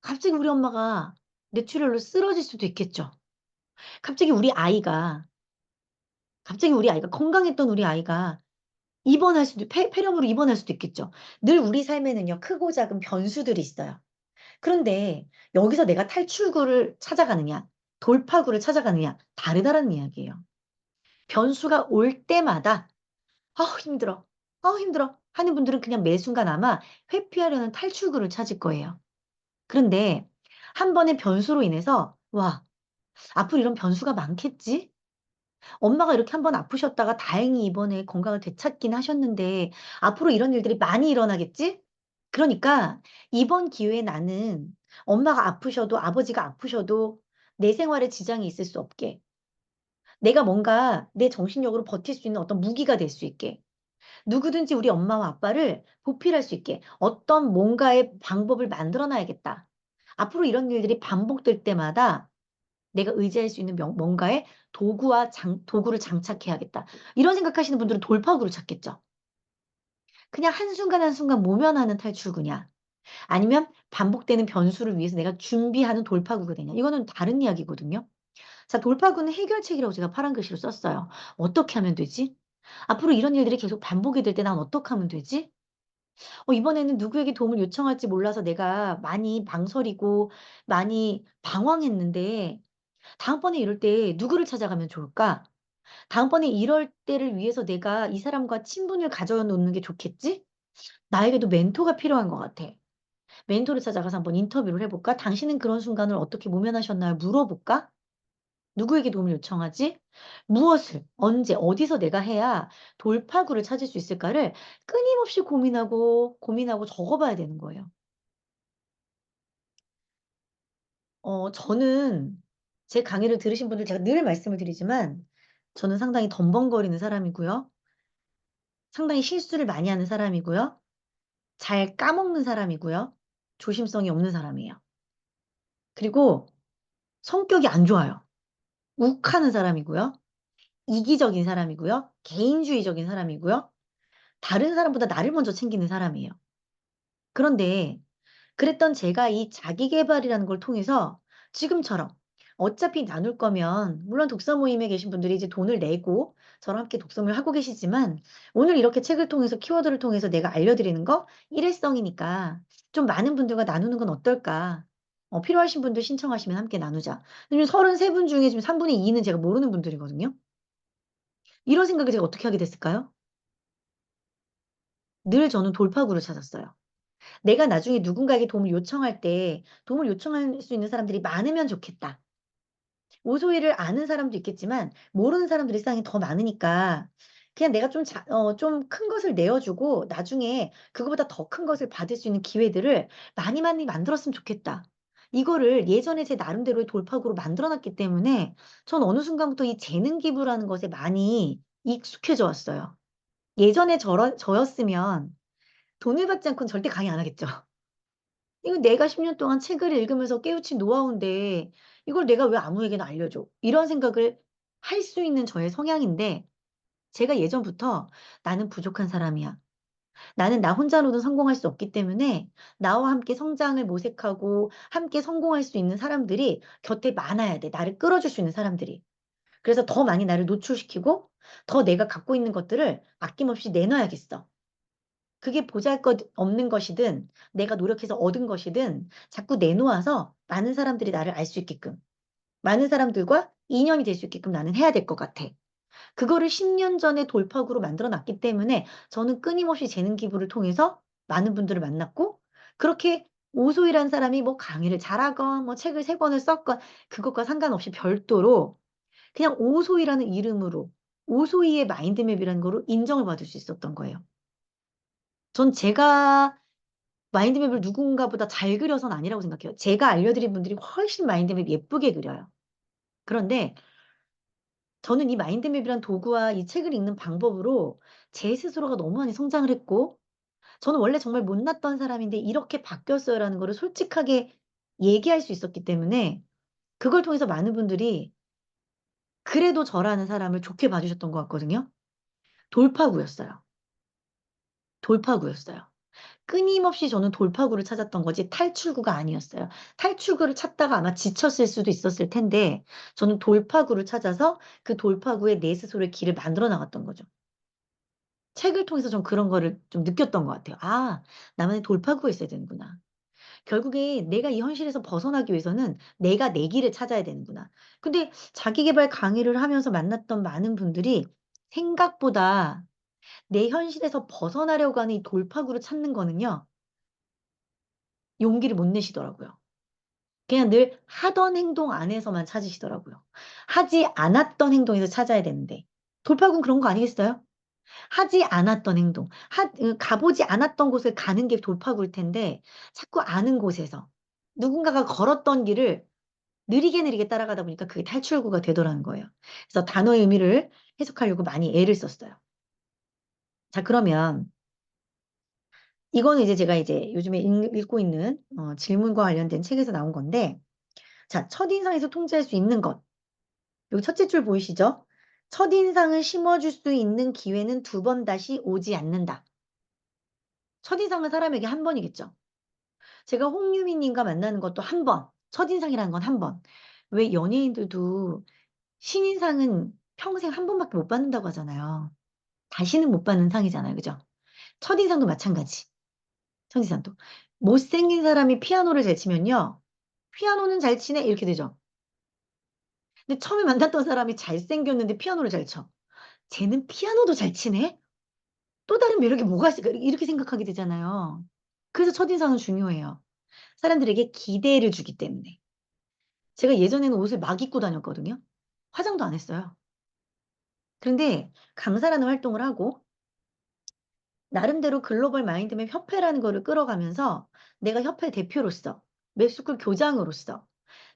갑자기 우리 엄마가 뇌출혈로 쓰러질 수도 있겠죠. 갑자기 우리 아이가, 갑자기 우리 아이가, 건강했던 우리 아이가 입원할 수도, 폐렴으로 입원할 수도 있겠죠. 늘 우리 삶에는요, 크고 작은 변수들이 있어요. 그런데 여기서 내가 탈출구를 찾아가느냐, 돌파구를 찾아가느냐, 다르다는 이야기예요. 변수가 올 때마다 힘들어. 힘들어." 하는 분들은 그냥 매 순간 아마 회피하려는 탈출구를 찾을 거예요. 그런데 한 번의 변수로 인해서 '와, 앞으로 이런 변수가 많겠지? 엄마가 이렇게 한 번 아프셨다가 다행히 이번에 건강을 되찾긴 하셨는데 앞으로 이런 일들이 많이 일어나겠지? 그러니까 이번 기회에 나는 엄마가 아프셔도 아버지가 아프셔도 내 생활에 지장이 있을 수 없게 내가 뭔가 내 정신력으로 버틸 수 있는 어떤 무기가 될 수 있게 누구든지 우리 엄마와 아빠를 보필할 수 있게 어떤 뭔가의 방법을 만들어 놔야겠다. 앞으로 이런 일들이 반복될 때마다 내가 의지할 수 있는 뭔가의 도구를 장착해야겠다. 이런 생각하시는 분들은 돌파구를 찾겠죠. 그냥 한순간 한순간 모면하는 탈출구냐 아니면 반복되는 변수를 위해서 내가 준비하는 돌파구가 되냐. 이거는 다른 이야기거든요. 자, 돌파구는 해결책이라고 제가 파란 글씨로 썼어요. 어떻게 하면 되지? 앞으로 이런 일들이 계속 반복이 될 때 난 어떻게 하면 되지? 이번에는 누구에게 도움을 요청할지 몰라서 내가 많이 망설이고 많이 방황했는데 다음번에 이럴 때 누구를 찾아가면 좋을까? 다음번에 이럴 때를 위해서 내가 이 사람과 친분을 가져 놓는 게 좋겠지? 나에게도 멘토가 필요한 것 같아. 멘토를 찾아가서 한번 인터뷰를 해볼까? 당신은 그런 순간을 어떻게 모면하셨나요? 물어볼까? 누구에게 도움을 요청하지? 무엇을, 언제, 어디서 내가 해야 돌파구를 찾을 수 있을까를 끊임없이 고민하고 고민하고 적어봐야 되는 거예요. 저는 제 강의를 들으신 분들 제가 늘 말씀을 드리지만 저는 상당히 덤벙거리는 사람이고요. 상당히 실수를 많이 하는 사람이고요. 잘 까먹는 사람이고요. 조심성이 없는 사람이에요. 그리고 성격이 안 좋아요. 욱하는 사람이고요. 이기적인 사람이고요. 개인주의적인 사람이고요. 다른 사람보다 나를 먼저 챙기는 사람이에요. 그런데 그랬던 제가 이 자기 계발이라는 걸 통해서 지금처럼 어차피 나눌 거면 물론 독서 모임에 계신 분들이 이제 돈을 내고 저랑 함께 독서 모임을 하고 계시지만 오늘 이렇게 책을 통해서 키워드를 통해서 내가 알려드리는 거 일회성이니까 좀 많은 분들과 나누는 건 어떨까? 필요하신 분들 신청하시면 함께 나누자. 왜냐면 33분 중에 지금 3분의 2는 제가 모르는 분들이거든요. 이런 생각을 제가 어떻게 하게 됐을까요? 늘 저는 돌파구를 찾았어요. 내가 나중에 누군가에게 도움을 요청할 때 도움을 요청할 수 있는 사람들이 많으면 좋겠다. 오소이를 아는 사람도 있겠지만 모르는 사람들이 세상에 더 많으니까 그냥 내가 좀 큰 것을 내어주고 나중에 그거보다 더 큰 것을 받을 수 있는 기회들을 많이 많이 만들었으면 좋겠다. 이거를 예전에 제 나름대로의 돌파구로 만들어 놨기 때문에 전 어느 순간부터 이 재능 기부라는 것에 많이 익숙해져 왔어요. 예전에 저였으면 돈을 받지 않고는 절대 강의 안 하겠죠. 이거 내가 10년 동안 책을 읽으면서 깨우친 노하우인데 이걸 내가 왜 아무에게나 알려줘? 이런 생각을 할 수 있는 저의 성향인데 제가 예전부터 나는 부족한 사람이야. 나는 나 혼자로는 성공할 수 없기 때문에 나와 함께 성장을 모색하고 함께 성공할 수 있는 사람들이 곁에 많아야 돼. 나를 끌어줄 수 있는 사람들이. 그래서 더 많이 나를 노출시키고 더 내가 갖고 있는 것들을 아낌없이 내놔야겠어. 그게 보잘것없는 것이든 내가 노력해서 얻은 것이든 자꾸 내놓아서 많은 사람들이 나를 알 수 있게끔 많은 사람들과 인연이 될 수 있게끔 나는 해야 될 것 같아. 그거를 10년 전에 돌파구로 만들어 놨기 때문에 저는 끊임없이 재능 기부를 통해서 많은 분들을 만났고 그렇게 오소희라는 사람이 뭐 강의를 잘하건 뭐 책을 3권을 썼건 그것과 상관없이 별도로 그냥 오소희라는 이름으로 오소희의 마인드맵이라는 거로 인정을 받을 수 있었던 거예요. 전 제가 마인드맵을 누군가보다 잘 그려서는 아니라고 생각해요. 제가 알려드린 분들이 훨씬 마인드맵 예쁘게 그려요. 그런데 저는 이 마인드맵이란 도구와 이 책을 읽는 방법으로 제 스스로가 너무 많이 성장을 했고, 저는 원래 정말 못났던 사람인데 이렇게 바뀌었어요라는 거를 솔직하게 얘기할 수 있었기 때문에 그걸 통해서 많은 분들이 그래도 저라는 사람을 좋게 봐주셨던 것 같거든요. 돌파구였어요. 돌파구였어요. 끊임없이 저는 돌파구를 찾았던 거지 탈출구가 아니었어요. 탈출구를 찾다가 아마 지쳤을 수도 있었을 텐데 저는 돌파구를 찾아서 그 돌파구에 내 스스로의 길을 만들어 나갔던 거죠. 책을 통해서 좀 그런 거를 좀 느꼈던 것 같아요. '아 나만의 돌파구가 있어야 되는구나. 결국에 내가 이 현실에서 벗어나기 위해서는 내가 내 길을 찾아야 되는구나.' 근데 자기 계발 강의를 하면서 만났던 많은 분들이 생각보다 내 현실에서 벗어나려고 하는 이 돌파구를 찾는 거는요. 용기를 못 내시더라고요. 그냥 늘 하던 행동 안에서만 찾으시더라고요. 하지 않았던 행동에서 찾아야 되는데 돌파구는 그런 거 아니겠어요? 하지 않았던 행동, 가보지 않았던 곳을 가는 게 돌파구일 텐데 자꾸 아는 곳에서 누군가가 걸었던 길을 느리게 느리게 따라가다 보니까 그게 탈출구가 되더라는 거예요. 그래서 단어의 의미를 해석하려고 많이 애를 썼어요. 자, 그러면 이거는 이제 제가 이제 요즘에 읽고 있는 질문과 관련된 책에서 나온 건데 자, 첫인상에서 통제할 수 있는 것. 여기 첫째 줄 보이시죠? 첫인상을 심어줄 수 있는 기회는 2번 다시 오지 않는다. 첫인상은 사람에게 한 번이겠죠. 제가 홍유미 님과 만나는 것도 한 번. 첫인상이라는 건 한 번. 왜 연예인들도 신인상은 평생 한 번밖에 못 받는다고 하잖아요. 다시는 못 받는 상이잖아요. 그죠? 첫인상도 마찬가지. 첫인상도. 못생긴 사람이 피아노를 잘 치면요. 피아노는 잘 치네? 이렇게 되죠. 근데 처음에 만났던 사람이 잘생겼는데 피아노를 잘 쳐. 쟤는 피아노도 잘 치네? 또 다른 매력이 뭐가 있을까? 이렇게 생각하게 되잖아요. 그래서 첫인상은 중요해요. 사람들에게 기대를 주기 때문에. 제가 예전에는 옷을 막 입고 다녔거든요. 화장도 안 했어요. 그런데 강사라는 활동을 하고 나름대로 글로벌 마인드맵 협회라는 거를 끌어가면서 내가 협회 대표로서 맵스쿨 교장으로서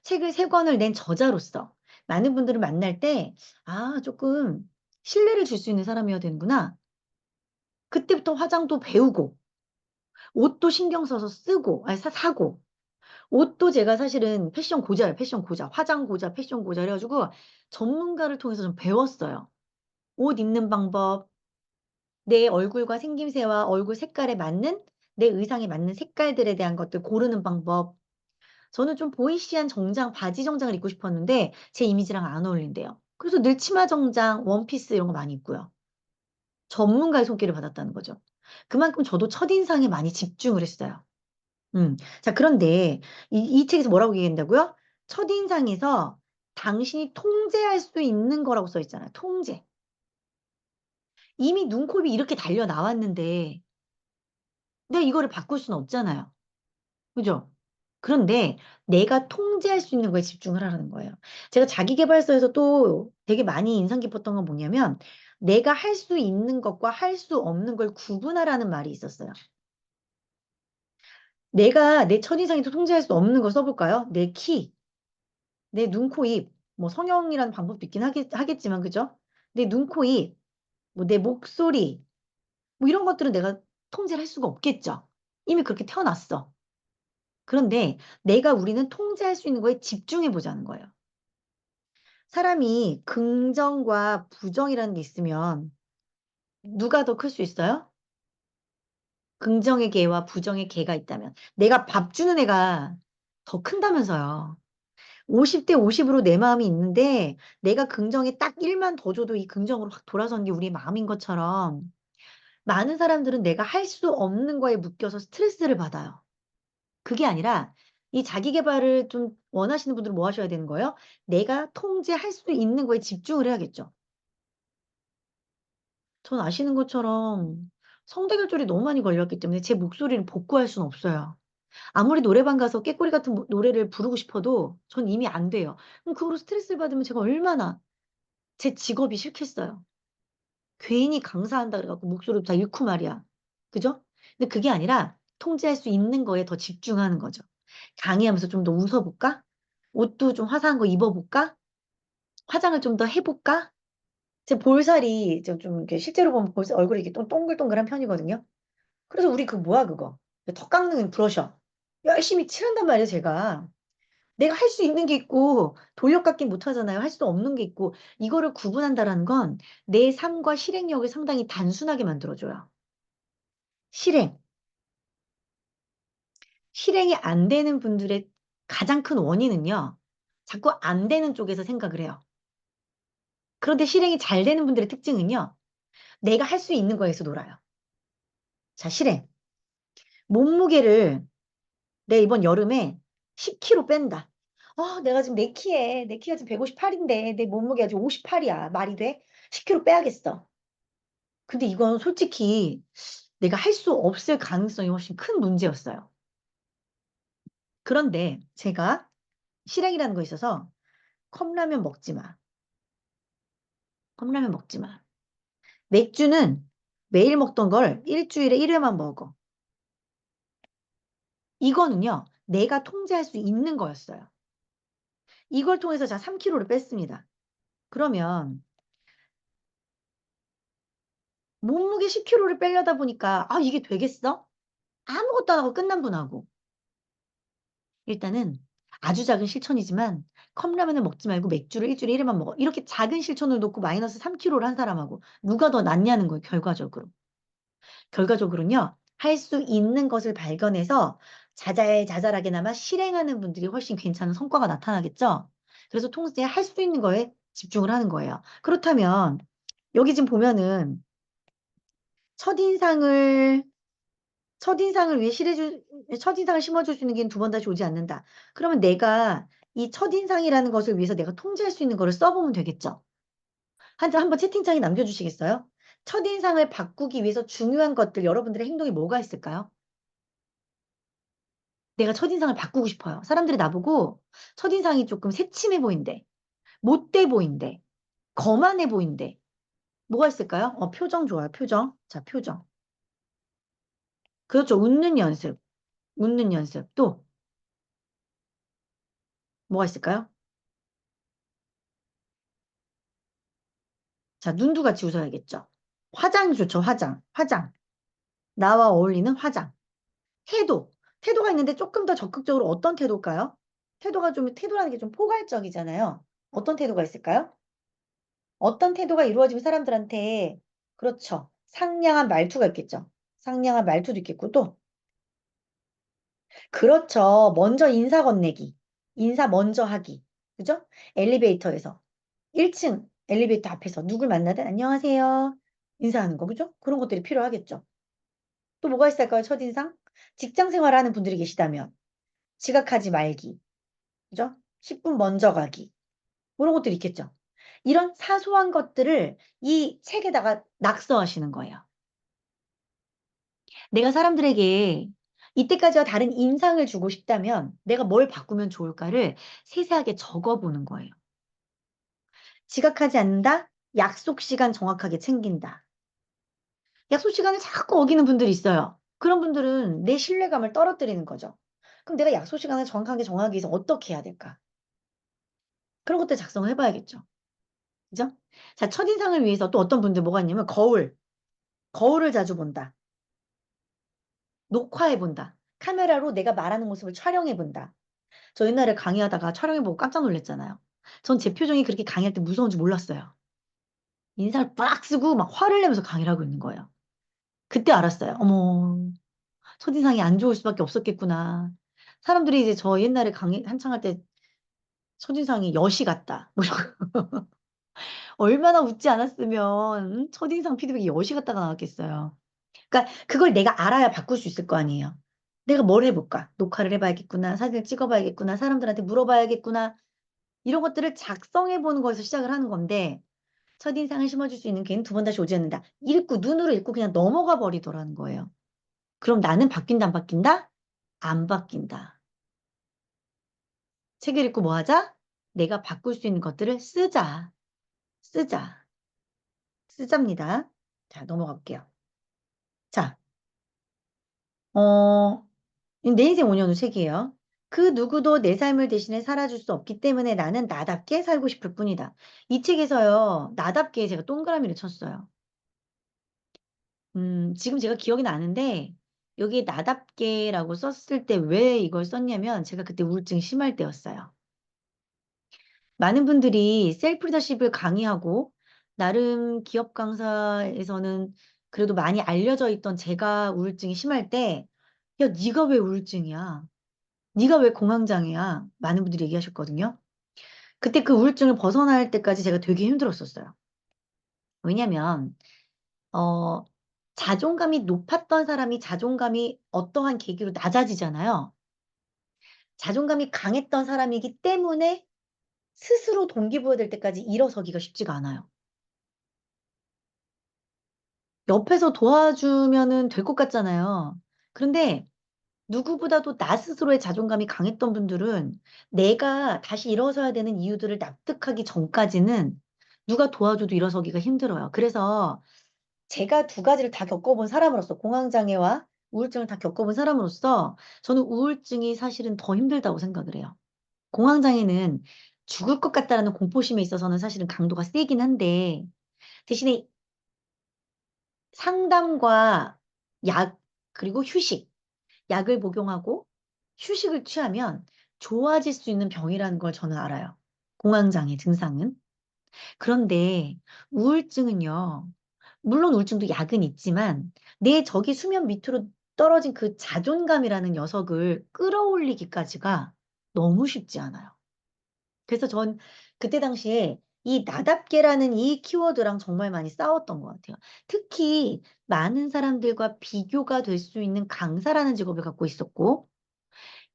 책을 3권을 낸 저자로서 많은 분들을 만날 때 아, 조금 신뢰를 줄 수 있는 사람이어야 되는구나. 그때부터 화장도 배우고 옷도 신경 써서 쓰고 아니 사고 옷도 제가 사실은 패션 고자예요. 패션 고자. 화장 고자, 패션 고자 그래가지고 전문가를 통해서 좀 배웠어요. 옷 입는 방법, 내 얼굴과 생김새와 얼굴 색깔에 맞는 내 의상에 맞는 색깔들에 대한 것들 고르는 방법. 저는 좀 보이시한 정장, 바지 정장을 입고 싶었는데 제 이미지랑 안 어울린대요. 그래서 늘 치마 정장, 원피스 이런 거 많이 입고요. 전문가의 손길을 받았다는 거죠. 그만큼 저도 첫인상에 많이 집중을 했어요. 자, 그런데 이 책에서 뭐라고 얘기한다고요? 첫인상에서 당신이 통제할 수 있는 거라고 써 있잖아요. 통제. 이미 눈코입이 이렇게 달려 나왔는데 내가 이거를 바꿀 수는 없잖아요. 그죠? 그런데 내가 통제할 수 있는 거에 집중을 하라는 거예요. 제가 자기계발서에서 또 되게 많이 인상 깊었던 건 뭐냐면 내가 할 수 있는 것과 할 수 없는 걸 구분하라는 말이 있었어요. 내가 내 첫인상에서 통제할 수 없는 거 써볼까요? 내 키, 내 눈, 코, 입, 뭐 성형이라는 방법도 있긴 하겠지만, 그죠? 내 눈, 코, 입, 뭐 내 목소리, 뭐 이런 것들은 내가 통제를 할 수가 없겠죠. 이미 그렇게 태어났어. 그런데 우리는 통제할 수 있는 거에 집중해 보자는 거예요. 사람이 긍정과 부정이라는 게 있으면 누가 더 클 수 있어요? 긍정의 개와 부정의 개가 있다면. 내가 밥 주는 애가 더 큰다면서요. 50대 50으로 내 마음이 있는데 내가 긍정에 딱 1만 더 줘도 이 긍정으로 확 돌아서는 게 우리의 마음인 것처럼 많은 사람들은 내가 할 수 없는 거에 묶여서 스트레스를 받아요. 그게 아니라 이 자기 개발을 좀 원하시는 분들은 뭐 하셔야 되는 거예요? 내가 통제할 수 있는 거에 집중을 해야겠죠. 전 아시는 것처럼 성대결절이 너무 많이 걸렸기 때문에 제 목소리를 복구할 수는 없어요. 아무리 노래방 가서 꾀꼬리 같은 노래를 부르고 싶어도 전 이미 안 돼요. 그럼 그거로 스트레스를 받으면 제가 얼마나 제 직업이 싫겠어요. 괜히 강사한다 그래갖고 목소리도 다 잃고 말이야. 그죠? 근데 그게 아니라 통제할 수 있는 거에 더 집중하는 거죠. 강의하면서 좀 더 웃어볼까? 옷도 좀 화사한 거 입어볼까? 화장을 좀 더 해볼까? 제 볼살이 좀 이렇게 실제로 보면 볼살 얼굴이 이렇게 좀 동글동글한 편이거든요. 그래서 우리 그 뭐야 그거 턱 깎는 브러셔 열심히 칠한단 말이에요 제가. 내가 할 수 있는 게 있고 돌려깎기 못 하잖아요. 할 수 없는 게 있고 이거를 구분한다라는 건 내 삶과 실행력을 상당히 단순하게 만들어줘요. 실행. 실행이 안 되는 분들의 가장 큰 원인은요. 자꾸 안 되는 쪽에서 생각을 해요. 그런데 실행이 잘 되는 분들의 특징은요. 내가 할 수 있는 거에서 놀아요. 자, 실행. 몸무게를 내 이번 여름에 10kg 뺀다. 내가 지금 내 키가 지금 158인데 내 몸무게가 지금 58이야. 말이 돼? 10kg 빼야겠어. 근데 이건 솔직히 내가 할 수 없을 가능성이 훨씬 큰 문제였어요. 그런데 제가 실행이라는 거 있어서 컵라면 먹지 마. 컵라면 먹지 마. 맥주는 매일 먹던 걸 일주일에 1회만 먹어. 이거는요, 내가 통제할 수 있는 거였어요. 이걸 통해서 제가 3kg를 뺐습니다. 그러면 몸무게 10kg를 빼려다 보니까 이게 되겠어? 아무것도 안 하고 끝난 분하고 일단은 아주 작은 실천이지만 컵라면을 먹지 말고 맥주를 일주일에 1회만 먹어. 이렇게 작은 실천을 놓고 마이너스 3kg를 한 사람하고 누가 더 낫냐는 거예요, 결과적으로. 결과적으로는요. 할 수 있는 것을 발견해서 자잘자잘하게나마 실행하는 분들이 훨씬 괜찮은 성과가 나타나겠죠. 그래서 통제 할 수 있는 거에 집중을 하는 거예요. 그렇다면 여기 지금 보면은 첫인상을 첫인상을 위해 첫인상을 심어줄 수 있는 게 두 번 다시 오지 않는다. 그러면 내가 이 첫인상이라는 것을 위해서 내가 통제할 수 있는 거를 써보면 되겠죠. 한번 채팅창에 남겨주시겠어요? 첫인상을 바꾸기 위해서 중요한 것들, 여러분들의 행동이 뭐가 있을까요? 내가 첫인상을 바꾸고 싶어요. 사람들이 나보고 첫인상이 조금 새침해 보인대. 못돼 보인대. 거만해 보인대. 뭐가 있을까요? 표정 좋아요. 표정. 자, 표정. 그렇죠. 웃는 연습. 웃는 연습. 또 뭐가 있을까요? 자, 눈도 같이 웃어야겠죠. 화장이 좋죠. 화장. 화장. 나와 어울리는 화장. 태도. 태도가 있는데 조금 더 적극적으로 어떤 태도일까요? 태도라는 게 좀 포괄적이잖아요. 어떤 태도가 있을까요? 어떤 태도가 이루어지면 사람들한테, 그렇죠. 상냥한 말투가 있겠죠. 상냥한 말투도 있겠고, 또, 그렇죠. 먼저 인사 건네기. 인사 먼저 하기. 그죠? 엘리베이터에서. 1층 엘리베이터 앞에서 누굴 만나든 안녕하세요. 인사하는 거. 그죠? 그런 것들이 필요하겠죠. 또 뭐가 있을까요? 첫인상? 직장 생활하는 분들이 계시다면 지각하지 말기. 그죠? 10분 먼저 가기. 그런 것들이 있겠죠. 이런 사소한 것들을 이 책에다가 낙서하시는 거예요. 내가 사람들에게 이때까지와 다른 인상을 주고 싶다면 내가 뭘 바꾸면 좋을까를 세세하게 적어보는 거예요. 지각하지 않는다? 약속 시간 정확하게 챙긴다. 약속 시간을 자꾸 어기는 분들이 있어요. 그런 분들은 내 신뢰감을 떨어뜨리는 거죠. 그럼 내가 약속 시간을 정확하게 정하기 위해서 어떻게 해야 될까? 그런 것들 작성을 해봐야겠죠. 그죠? 자, 첫인상을 위해서 또 어떤 분들 뭐가 있냐면 거울. 거울을 자주 본다. 녹화해 본다. 카메라로 내가 말하는 모습을 촬영해 본다. 저 옛날에 강의하다가 촬영해보고 깜짝 놀랐잖아요. 전 제 표정이 그렇게 강의할 때 무서운 줄 몰랐어요. 인사를 빡 쓰고 막 화를 내면서 강의를 하고 있는 거예요. 그때 알았어요. 어머, 첫인상이 안 좋을 수밖에 없었겠구나. 사람들이 이제 저 옛날에 강의 한창 할 때 첫인상이 여시 같다. 뭐 이런 거. 얼마나 웃지 않았으면 첫인상 피드백이 여시 같다가 나왔겠어요. 그러니까 그걸 내가 알아야 바꿀 수 있을 거 아니에요. 내가 뭘 해볼까? 녹화를 해봐야겠구나. 사진을 찍어봐야겠구나. 사람들한테 물어봐야겠구나. 이런 것들을 작성해 보는 거에서 시작을 하는 건데 첫인상을 심어줄 수 있는 걔는 두 번 다시 오지 않는다. 눈으로 읽고 그냥 넘어가 버리더라는 거예요. 그럼 나는 바뀐다, 안 바뀐다? 안 바뀐다. 책을 읽고 뭐 하자? 내가 바꿀 수 있는 것들을 쓰자. 쓰자. 쓰자입니다. 자, 넘어갈게요. 자, 어, 내 인생 5년 후 책이에요. 그 누구도 내 삶을 대신해 살아줄 수 없기 때문에 나는 나답게 살고 싶을 뿐이다. 이 책에서요, 나답게 제가 동그라미를 쳤어요. 지금 제가 기억이 나는데, 여기 나답게라고 썼을 때 왜 이걸 썼냐면, 제가 그때 우울증이 심할 때였어요. 많은 분들이 셀프 리더십을 강의하고, 나름 기업 강사에서는 그래도 많이 알려져 있던 제가 우울증이 심할 때, 야, 네가 왜 우울증이야? 네가 왜 공황장애야? 많은 분들이 얘기하셨거든요. 그때 그 우울증을 벗어날 때까지 제가 되게 힘들었었어요. 왜냐면, 어, 자존감이 높았던 사람이 자존감이 어떠한 계기로 낮아지잖아요. 자존감이 강했던 사람이기 때문에 스스로 동기부여될 때까지 일어서기가 쉽지가 않아요. 옆에서 도와주면은 될 것 같잖아요. 그런데 누구보다도 나 스스로의 자존감이 강했던 분들은 내가 다시 일어서야 되는 이유들을 납득하기 전까지는 누가 도와줘도 일어서기가 힘들어요. 그래서 제가 두 가지를 다 겪어본 사람으로서 공황장애와 우울증을 다 겪어본 사람으로서 저는 우울증이 사실은 더 힘들다고 생각을 해요. 공황장애는 죽을 것 같다라는 공포심에 있어서는 사실은 강도가 세긴 한데 대신에 상담과 약 그리고 휴식, 약을 복용하고 휴식을 취하면 좋아질 수 있는 병이라는 걸 저는 알아요. 공황장애 증상은. 그런데 우울증은요. 물론 우울증도 약은 있지만 내 저기 수면 밑으로 떨어진 그 자존감이라는 녀석을 끌어올리기까지가 너무 쉽지 않아요. 그래서 전 그때 당시에 이 나답게라는 이 키워드랑 정말 많이 싸웠던 것 같아요. 특히 많은 사람들과 비교가 될 수 있는 강사라는 직업을 갖고 있었고,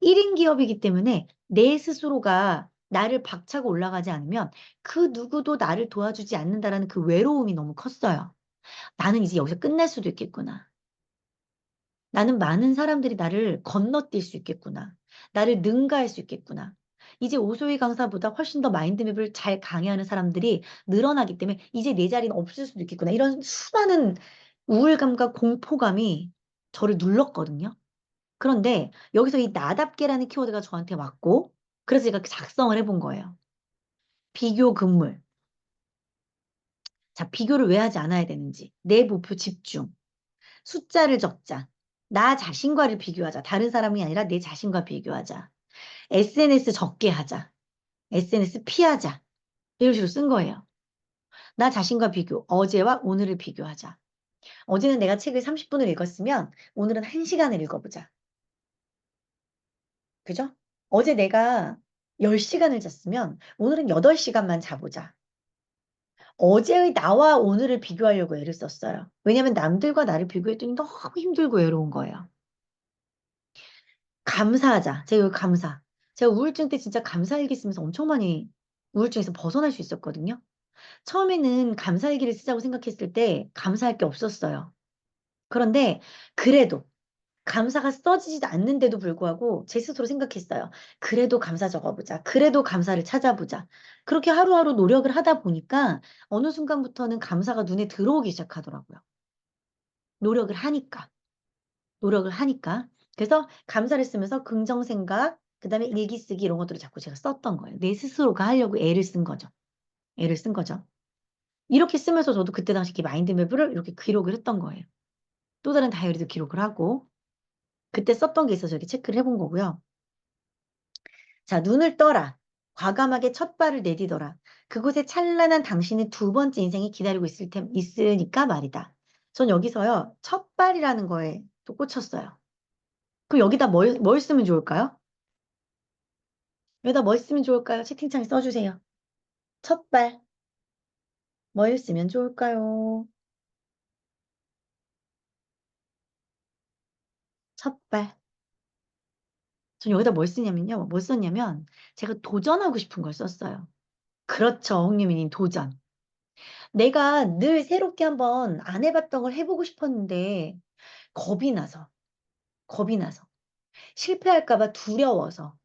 1인 기업이기 때문에 내 스스로가 나를 박차고 올라가지 않으면 그 누구도 나를 도와주지 않는다라는 그 외로움이 너무 컸어요. 나는 이제 여기서 끝날 수도 있겠구나. 나는 많은 사람들이 나를 건너뛸 수 있겠구나. 나를 능가할 수 있겠구나. 이제 오소희 강사보다 훨씬 더 마인드맵을 잘 강의하는 사람들이 늘어나기 때문에 이제 내 자리는 없을 수도 있겠구나. 이런 수많은 우울감과 공포감이 저를 눌렀거든요. 그런데 여기서 이 나답게라는 키워드가 저한테 왔고, 그래서 제가 작성을 해본 거예요. 비교 금물. 자, 비교를 왜 하지 않아야 되는지. 내 목표 집중. 숫자를 적자. 나 자신과를 비교하자. 다른 사람이 아니라 내 자신과 비교하자. SNS 적게 하자. SNS 피하자. 이런 식으로 쓴 거예요. 나 자신과 비교. 어제와 오늘을 비교하자. 어제는 내가 책을 30분을 읽었으면 오늘은 1시간을 읽어보자. 그죠? 어제 내가 10시간을 잤으면 오늘은 8시간만 자보자. 어제의 나와 오늘을 비교하려고 애를 썼어요. 왜냐하면 남들과 나를 비교했더니 너무 힘들고 외로운 거예요. 감사하자. 제가 여기 감사. 제가 우울증 때 진짜 감사일기 쓰면서 엄청 많이 우울증에서 벗어날 수 있었거든요. 처음에는 감사일기를 쓰자고 생각했을 때 감사할 게 없었어요. 그런데 그래도 감사가 써지지도 않는데도 불구하고 제 스스로 생각했어요. 그래도 감사 적어보자. 그래도 감사를 찾아보자. 그렇게 하루하루 노력을 하다 보니까 어느 순간부터는 감사가 눈에 들어오기 시작하더라고요. 노력을 하니까. 노력을 하니까. 그래서 감사를 쓰면서 긍정 생각, 그다음에 일기 쓰기 이런 것들을 자꾸 제가 썼던 거예요. 내 스스로가 하려고 애를 쓴 거죠. 애를 쓴 거죠. 이렇게 쓰면서 저도 그때 당시 이렇게 마인드맵을 이렇게 기록을 했던 거예요. 또 다른 다이어리도 기록을 하고 그때 썼던 게 있어서 이렇게 체크를 해본 거고요. 자, 눈을 떠라. 과감하게 첫 발을 내디뎌라. 그곳에 찬란한 당신의 두 번째 인생이 기다리고 있으니까 말이다. 전 여기서요, 첫 발이라는 거에 또 꽂혔어요. 그럼 여기다 뭘 쓰면 좋을까요? 여기다 뭘 쓰면 좋을까요? 채팅창에 써주세요. 첫 발. 뭘 쓰면 좋을까요? 첫 발. 전 여기다 뭘 쓰냐면요. 뭘 썼냐면, 제가 도전하고 싶은 걸 썼어요. 그렇죠, 홍유미님, 도전. 내가 늘 새롭게 한번 안 해봤던 걸 해보고 싶었는데, 겁이 나서, 겁이 나서. 실패할까봐 두려워서.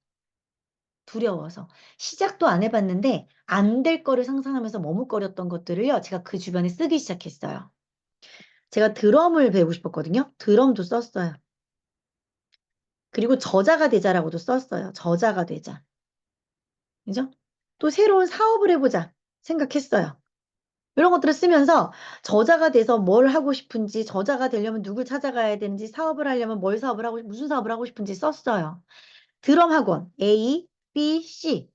시작도 안 해봤는데, 안 될 거를 상상하면서 머뭇거렸던 것들을요, 제가 그 주변에 쓰기 시작했어요. 제가 드럼을 배우고 싶었거든요. 드럼도 썼어요. 그리고 저자가 되자라고도 썼어요. 저자가 되자. 그죠? 또 새로운 사업을 해보자 생각했어요. 이런 것들을 쓰면서 저자가 돼서 뭘 하고 싶은지, 저자가 되려면 누굴 찾아가야 되는지, 사업을 하려면 무슨 사업을 하고 싶은지 썼어요. 드럼 학원 A, B, C.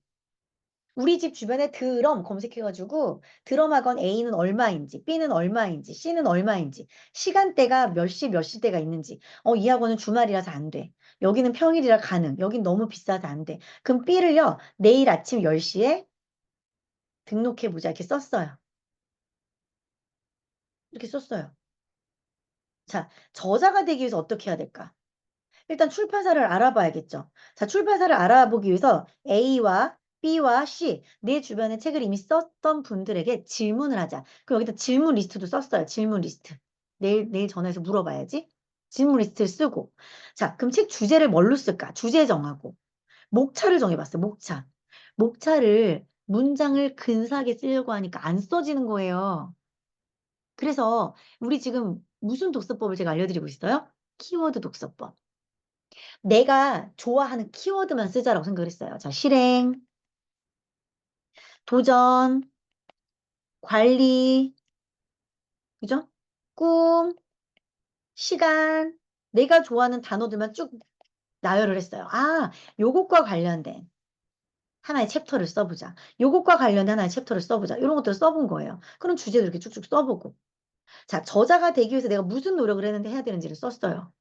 우리 집 주변에 드럼 검색해가지고 드럼 학원 A는 얼마인지, B는 얼마인지, C는 얼마인지, 시간대가 몇 시, 몇 시대가 있는지, 이 학원은 주말이라서 안 돼. 여기는 평일이라 가능. 여긴 너무 비싸서 안 돼. 그럼 B를요, 내일 아침 10시에 등록해보자. 이렇게 썼어요. 이렇게 썼어요. 자, 저자가 되기 위해서 어떻게 해야 될까? 일단 출판사를 알아봐야겠죠. 자, 출판사를 알아보기 위해서 A와 B와 C, 내 주변에 책을 이미 썼던 분들에게 질문을 하자. 그럼 여기다 질문 리스트도 썼어요. 질문 리스트. 내일 전화해서 물어봐야지. 질문 리스트를 쓰고. 자, 그럼 책 주제를 뭘로 쓸까? 주제 정하고. 목차를 정해봤어요. 목차. 목차를 문장을 근사하게 쓰려고 하니까 안 써지는 거예요. 그래서 우리 지금 무슨 독서법을 제가 알려드리고 있어요? 키워드 독서법. 내가 좋아하는 키워드만 쓰자라고 생각을 했어요. 자, 실행, 도전, 관리, 그죠? 꿈, 시간, 내가 좋아하는 단어들만 쭉 나열을 했어요. 아, 요것과 관련된 하나의 챕터를 써보자. 요것과 관련된 하나의 챕터를 써보자. 이런 것들을 써본 거예요. 그럼 주제도 이렇게 쭉쭉 써보고. 자, 저자가 되기 위해서 내가 무슨 노력을 했는데 해야 되는지를 썼어요.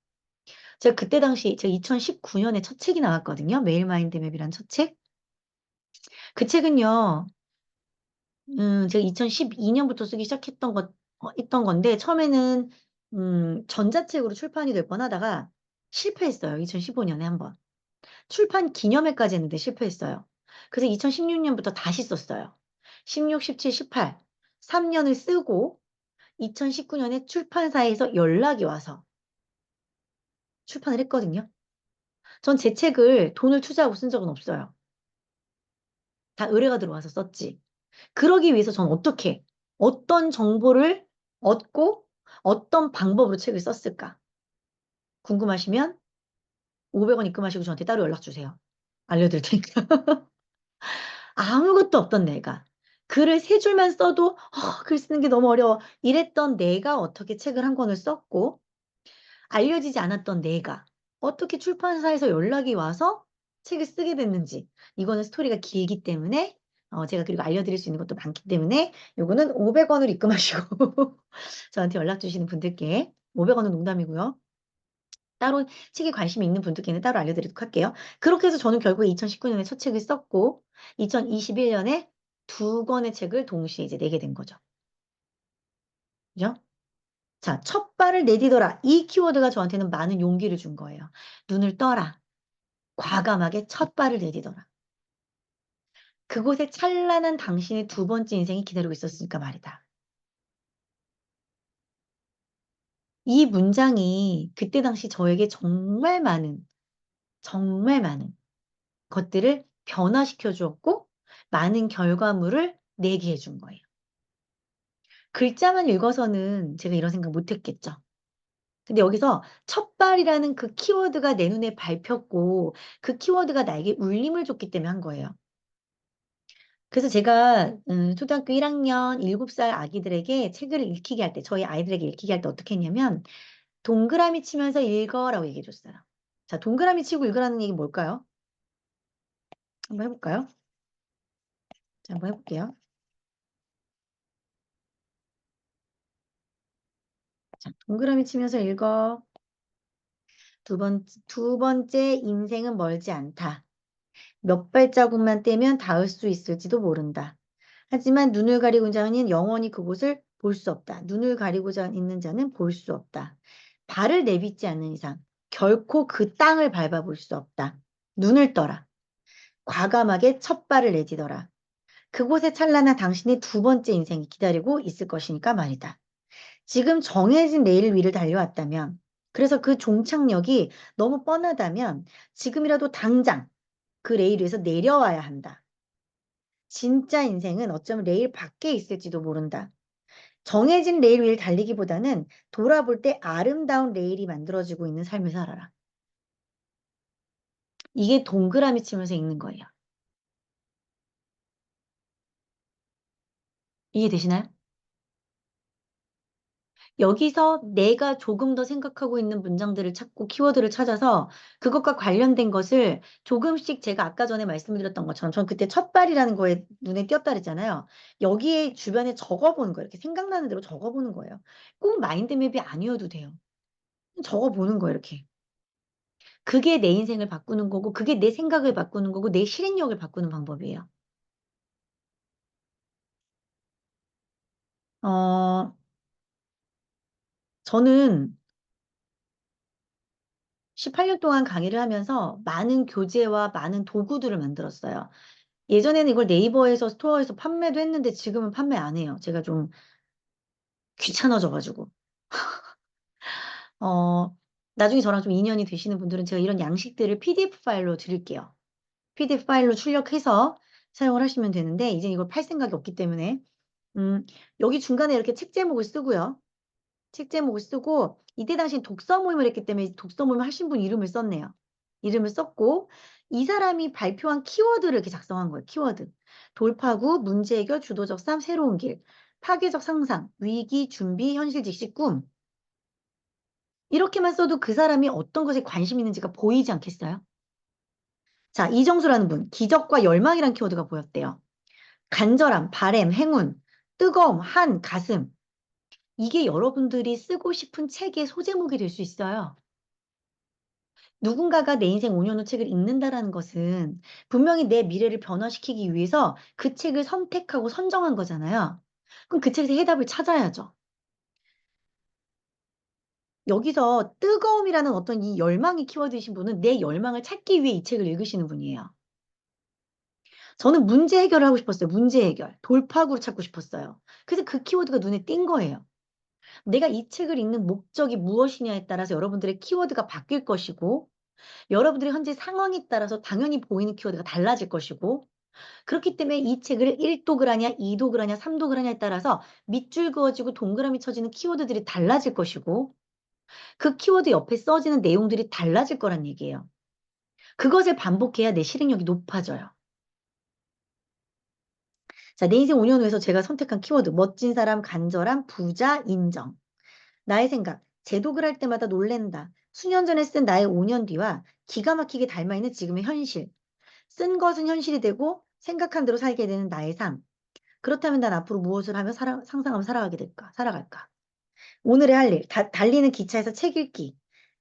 제가 그때 당시, 제가 2019년에 첫 책이 나왔거든요. 메일 마인드 맵이란 첫 책. 그 책은요, 제가 2012년부터 쓰기 시작했던 했던 건데, 처음에는, 전자책으로 출판이 될 뻔하다가 실패했어요. 2015년에 한 번. 출판 기념회까지 했는데 실패했어요. 그래서 2016년부터 다시 썼어요. 16, 17, 18. 3년을 쓰고 2019년에 출판사에서 연락이 와서 출판을 했거든요. 전 제 책을 돈을 투자하고 쓴 적은 없어요. 다 의뢰가 들어와서 썼지. 그러기 위해서 전 어떤 정보를 얻고 어떤 방법으로 책을 썼을까? 궁금하시면 500원 입금하시고 저한테 따로 연락 주세요. 알려드릴 테니까. 아무것도 없던 내가. 글을 세 줄만 써도 글 쓰는 게 너무 어려워. 이랬던 내가 어떻게 책을 한 권을 썼고, 알려지지 않았던 내가 어떻게 출판사에서 연락이 와서 책을 쓰게 됐는지. 이거는 스토리가 길기 때문에, 제가 그리고 알려드릴 수 있는 것도 많기 때문에, 요거는 500원을 입금하시고 저한테 연락 주시는 분들께, 500원은 농담이고요. 따로 책에 관심이 있는 분들께는 따로 알려드리도록 할게요. 그렇게 해서 저는 결국에 2019년에 첫 책을 썼고, 2021년에 두 권의 책을 동시에 이제 내게 된 거죠. 그죠? 자, 첫 발을 내디뎌라. 이 키워드가 저한테는 많은 용기를 준 거예요. 눈을 떠라. 과감하게 첫 발을 내디뎌라. 그곳에 찬란한 당신의 두 번째 인생이 기다리고 있었으니까 말이다. 이 문장이 그때 당시 저에게 정말 많은 것들을 변화시켜 주었고, 많은 결과물을 내게 해준 거예요. 글자만 읽어서는 제가 이런 생각 못 했겠죠. 근데 여기서 첫발이라는 그 키워드가 내 눈에 밟혔고, 그 키워드가 나에게 울림을 줬기 때문에 한 거예요. 그래서 제가 초등학교 1학년 7살 아기들에게 책을 읽히게 할 때, 저희 아이들에게 읽히게 할 때 어떻게 했냐면, 동그라미 치면서 읽어라고 얘기해 줬어요. 자, 동그라미 치고 읽으라는 얘기 뭘까요? 한번 해볼까요? 자, 한번 해볼게요. 자, 동그라미 치면서 읽어. 두 번째 인생은 멀지 않다. 몇 발자국만 떼면 닿을 수 있을지도 모른다. 하지만 눈을 가리고 있는 자는 영원히 그곳을 볼 수 없다. 눈을 가리고 있는 자는 볼 수 없다. 발을 내딛지 않는 이상 결코 그 땅을 밟아볼 수 없다. 눈을 떠라. 과감하게 첫 발을 내디뎌라. 그곳에 찬란한 당신의 두 번째 인생이 기다리고 있을 것이니까 말이다. 지금 정해진 레일 위를 달려왔다면, 그래서 그 종착역이 너무 뻔하다면 지금이라도 당장 그 레일 위에서 내려와야 한다. 진짜 인생은 어쩌면 레일 밖에 있을지도 모른다. 정해진 레일 위를 달리기보다는 돌아볼 때 아름다운 레일이 만들어지고 있는 삶을 살아라. 이게 동그라미 치면서 읽는 거예요. 이해되시나요? 여기서 내가 조금 더 생각하고 있는 문장들을 찾고 키워드를 찾아서 그것과 관련된 것을 조금씩, 제가 아까 전에 말씀드렸던 것처럼 전 그때 첫발이라는 거에 눈에 띄었다 그랬잖아요. 여기에 주변에 적어보는 거예요. 이렇게 생각나는 대로 적어보는 거예요. 꼭 마인드맵이 아니어도 돼요. 적어보는 거예요, 이렇게. 그게 내 인생을 바꾸는 거고, 그게 내 생각을 바꾸는 거고, 내 실행력을 바꾸는 방법이에요. 어, 저는 18년 동안 강의를 하면서 많은 교재와 많은 도구들을 만들었어요. 예전에는 이걸 네이버에서 스토어에서 판매도 했는데 지금은 판매 안 해요. 제가 좀 귀찮아져가지고. 어, 나중에 저랑 좀 인연이 되시는 분들은 제가 이런 양식들을 PDF 파일로 드릴게요. PDF 파일로 출력해서 사용을 하시면 되는데, 이제 이걸 팔 생각이 없기 때문에, 여기 중간에 이렇게 책 제목을 쓰고요. 책 제목을 쓰고, 이때 당시 독서 모임을 했기 때문에 독서 모임 하신 분 이름을 썼네요. 이름을 썼고, 이 사람이 발표한 키워드를 이렇게 작성한 거예요. 키워드. 돌파구, 문제 해결, 주도적 삶, 새로운 길, 파괴적 상상, 위기, 준비, 현실 직시, 꿈. 이렇게만 써도 그 사람이 어떤 것에 관심 있는지가 보이지 않겠어요? 자, 이정수라는 분, 기적과 열망이란 키워드가 보였대요. 간절함, 바램, 행운, 뜨거움, 한, 가슴. 이게 여러분들이 쓰고 싶은 책의 소제목이 될 수 있어요. 누군가가 내 인생 5년 후 책을 읽는다라는 것은 분명히 내 미래를 변화시키기 위해서 그 책을 선택하고 선정한 거잖아요. 그럼 그 책에서 해답을 찾아야죠. 여기서 뜨거움이라는 어떤 이 열망이 키워드이신 분은 내 열망을 찾기 위해 이 책을 읽으시는 분이에요. 저는 문제 해결을 하고 싶었어요. 문제 해결. 돌파구를 찾고 싶었어요. 그래서 그 키워드가 눈에 띈 거예요. 내가 이 책을 읽는 목적이 무엇이냐에 따라서 여러분들의 키워드가 바뀔 것이고, 여러분들의 현재 상황에 따라서 당연히 보이는 키워드가 달라질 것이고, 그렇기 때문에 이 책을 1독을 하냐, 2독을 하냐, 3독을 하냐에 따라서 밑줄 그어지고 동그라미 쳐지는 키워드들이 달라질 것이고, 그 키워드 옆에 써지는 내용들이 달라질 거란 얘기예요. 그것을 반복해야 내 실행력이 높아져요. 자, 내 인생 5년 후에서 제가 선택한 키워드, 멋진 사람, 간절함, 부자, 인정. 나의 생각, 재독을 할 때마다 놀랜다. 수년 전에 쓴 나의 5년 뒤와 기가 막히게 닮아있는 지금의 현실. 쓴 것은 현실이 되고 생각한 대로 살게 되는 나의 삶. 그렇다면 난 앞으로 무엇을 하며 상상하며 살아가게 될까? 살아갈까? 오늘의 할 일, 달리는 기차에서 책 읽기.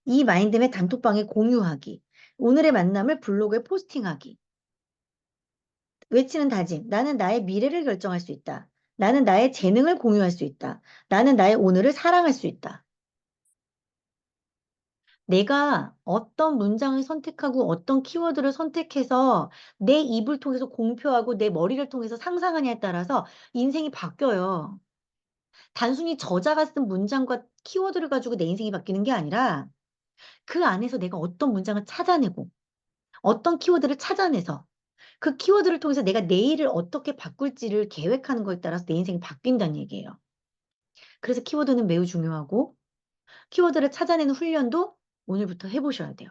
이 마인드맵 단톡방에 공유하기. 오늘의 만남을 블로그에 포스팅하기. 외치는 다짐. 나는 나의 미래를 결정할 수 있다. 나는 나의 재능을 공유할 수 있다. 나는 나의 오늘을 사랑할 수 있다. 내가 어떤 문장을 선택하고 어떤 키워드를 선택해서 내 입을 통해서 공표하고 내 머리를 통해서 상상하냐에 따라서 인생이 바뀌어요. 단순히 저자가 쓴 문장과 키워드를 가지고 내 인생이 바뀌는 게 아니라 그 안에서 내가 어떤 문장을 찾아내고 어떤 키워드를 찾아내서 그 키워드를 통해서 내가 내일을 어떻게 바꿀지를 계획하는 거에 따라서 내 인생이 바뀐다는 얘기예요. 그래서 키워드는 매우 중요하고 키워드를 찾아내는 훈련도 오늘부터 해보셔야 돼요.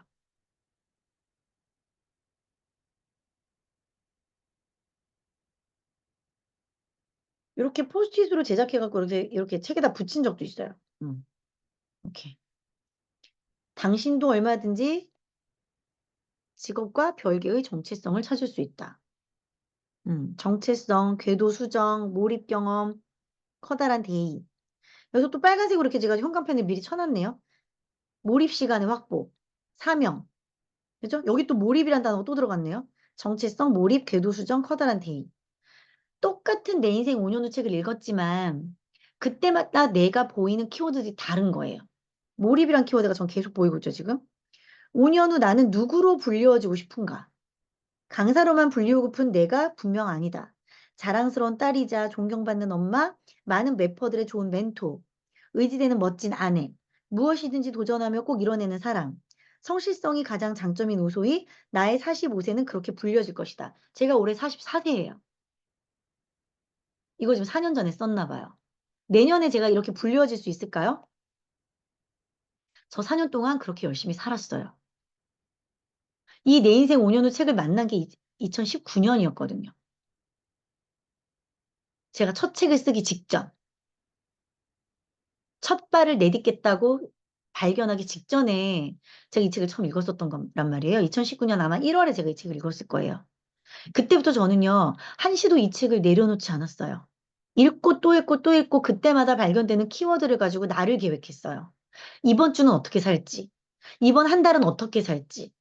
이렇게 포스트잇으로 제작해갖고 이렇게 책에다 붙인 적도 있어요. 이렇게. 당신도 얼마든지 직업과 별개의 정체성을 찾을 수 있다. 정체성, 궤도 수정, 몰입 경험, 커다란 대의. 여기서 또 빨간색으로 이렇게 제가 현관펜을 미리 쳐놨네요. 몰입 시간의 확보, 사명. 그죠? 여기 또 몰입이란 단어가 또 들어갔네요. 정체성, 몰입, 궤도 수정, 커다란 대의. 똑같은 내 인생 5년 후 책을 읽었지만 그때마다 내가 보이는 키워드들이 다른 거예요. 몰입이란 키워드가 전 계속 보이고 있죠, 지금. 5년 후 나는 누구로 불리워지고 싶은가? 강사로만 불리우고픈 내가 분명 아니다. 자랑스러운 딸이자 존경받는 엄마, 많은 래퍼들의 좋은 멘토, 의지되는 멋진 아내, 무엇이든지 도전하며 꼭 이뤄내는 사람, 성실성이 가장 장점인 우소희, 나의 45세는 그렇게 불려질 것이다. 제가 올해 44세예요. 이거 지금 4년 전에 썼나 봐요. 내년에 제가 이렇게 불려질 수 있을까요? 저 4년 동안 그렇게 열심히 살았어요. 이 내 인생 5년 후 책을 만난 게 2019년이었거든요. 제가 첫 책을 쓰기 직전, 첫 발을 내딛겠다고 발견하기 직전에 제가 이 책을 처음 읽었었던 거란 말이에요. 2019년 아마 1월에 제가 이 책을 읽었을 거예요. 그때부터 저는요, 한시도 이 책을 내려놓지 않았어요. 읽고 또 읽고 또 읽고 그때마다 발견되는 키워드를 가지고 나를 계획했어요. 이번 주는 어떻게 살지? 이번 한 달은 어떻게 살지?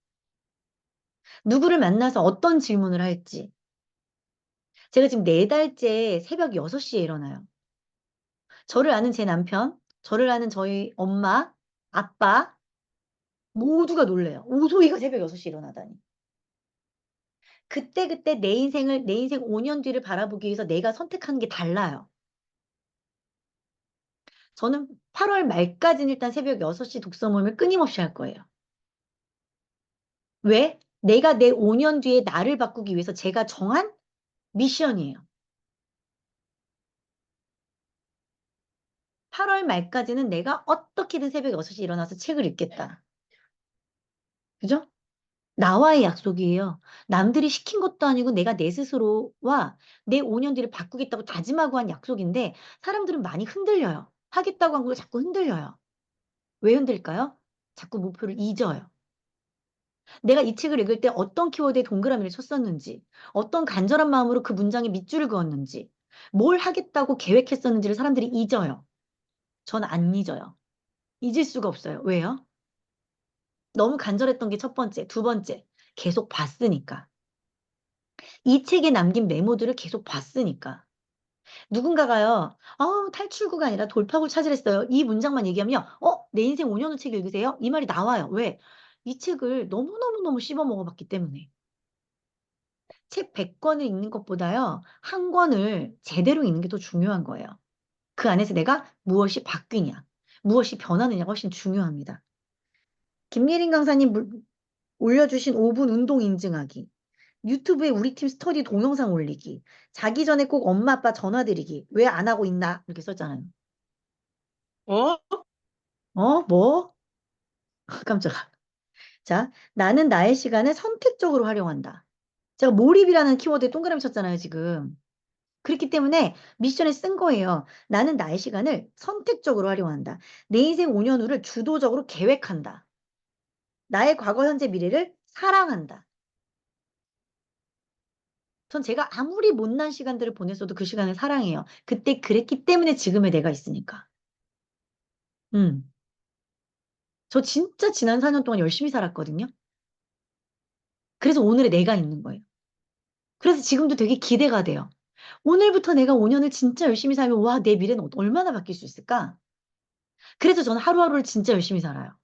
누구를 만나서 어떤 질문을 할지. 제가 지금 4달째 새벽 6시에 일어나요. 저를 아는 제 남편, 저를 아는 저희 엄마, 아빠, 모두가 놀래요. 오소희가 새벽 6시에 일어나다니. 그때그때 내 인생 5년 뒤를 바라보기 위해서 내가 선택하는 게 달라요. 저는 8월 말까지는 일단 새벽 6시 독서 모임을 끊임없이 할 거예요. 왜? 내가 내 5년 뒤에 나를 바꾸기 위해서 제가 정한 미션이에요. 8월 말까지는 내가 어떻게든 새벽 6시에 일어나서 책을 읽겠다. 그죠? 나와의 약속이에요. 남들이 시킨 것도 아니고 내가 내 스스로와 내 5년 뒤를 바꾸겠다고 다짐하고 한 약속인데 사람들은 많이 흔들려요. 하겠다고 한 걸 자꾸 흔들려요. 왜 흔들까요? 자꾸 목표를 잊어요. 내가 이 책을 읽을 때 어떤 키워드에 동그라미를 쳤었는지, 어떤 간절한 마음으로 그 문장에 밑줄을 그었는지, 뭘 하겠다고 계획했었는지를 사람들이 잊어요. 전 안 잊어요. 잊을 수가 없어요. 왜요? 너무 간절했던 게 첫 번째. 두 번째, 계속 봤으니까. 이 책에 남긴 메모들을 계속 봤으니까. 누군가가요, 탈출구가 아니라 돌파구를 찾으랬어요. 이 문장만 얘기하면, 내 인생 5년 후 책 읽으세요? 이 말이 나와요. 왜? 이 책을 너무너무너무 씹어 먹어봤기 때문에. 책 100권을 읽는 것보다요, 한 권을 제대로 읽는 게 더 중요한 거예요. 그 안에서 내가 무엇이 바뀌냐, 무엇이 변하느냐가 훨씬 중요합니다. 김예린 강사님 올려주신 5분 운동 인증하기. 유튜브에 우리 팀 스터디 동영상 올리기. 자기 전에 꼭 엄마 아빠 전화 드리기. 왜 안 하고 있나? 이렇게 썼잖아요. 어? 뭐? 깜짝아. 자, 나는 나의 시간을 선택적으로 활용한다. 제가 몰입이라는 키워드에 동그라미 쳤잖아요, 지금. 그렇기 때문에 미션에 쓴 거예요. 나는 나의 시간을 선택적으로 활용한다. 내 인생 5년 후를 주도적으로 계획한다. 나의 과거, 현재, 미래를 사랑한다. 전 제가 아무리 못난 시간들을 보냈어도 그 시간을 사랑해요. 그때 그랬기 때문에 지금의 내가 있으니까. 음. 저 진짜 지난 4년 동안 열심히 살았거든요. 그래서 오늘의 내가 있는 거예요. 그래서 지금도 되게 기대가 돼요. 오늘부터 내가 5년을 진짜 열심히 살면, 와, 내 미래는 얼마나 바뀔 수 있을까? 그래서 저는 하루하루를 진짜 열심히 살아요.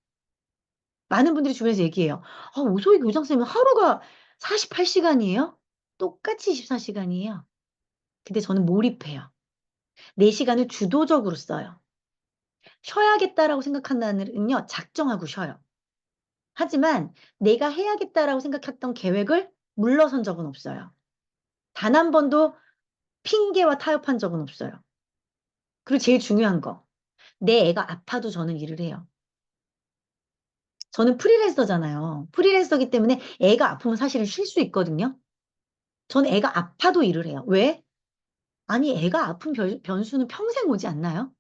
많은 분들이 주변에서 얘기해요. 오소희 교장선생님은 하루가 48시간이에요? 똑같이 24시간이에요. 근데 저는 몰입해요. 내 시간을 주도적으로 써요. 쉬어야겠다라고 생각한 날은요, 작정하고 쉬어요. 하지만 내가 해야겠다라고 생각했던 계획을 물러선 적은 없어요. 단 한 번도 핑계와 타협한 적은 없어요. 그리고 제일 중요한 거, 내 애가 아파도 저는 일을 해요. 저는 프리랜서잖아요. 프리랜서기 때문에 애가 아프면 사실은 쉴 수 있거든요. 저는 애가 아파도 일을 해요. 왜? 아니, 애가 아픈 변수는 평생 오지 않나요?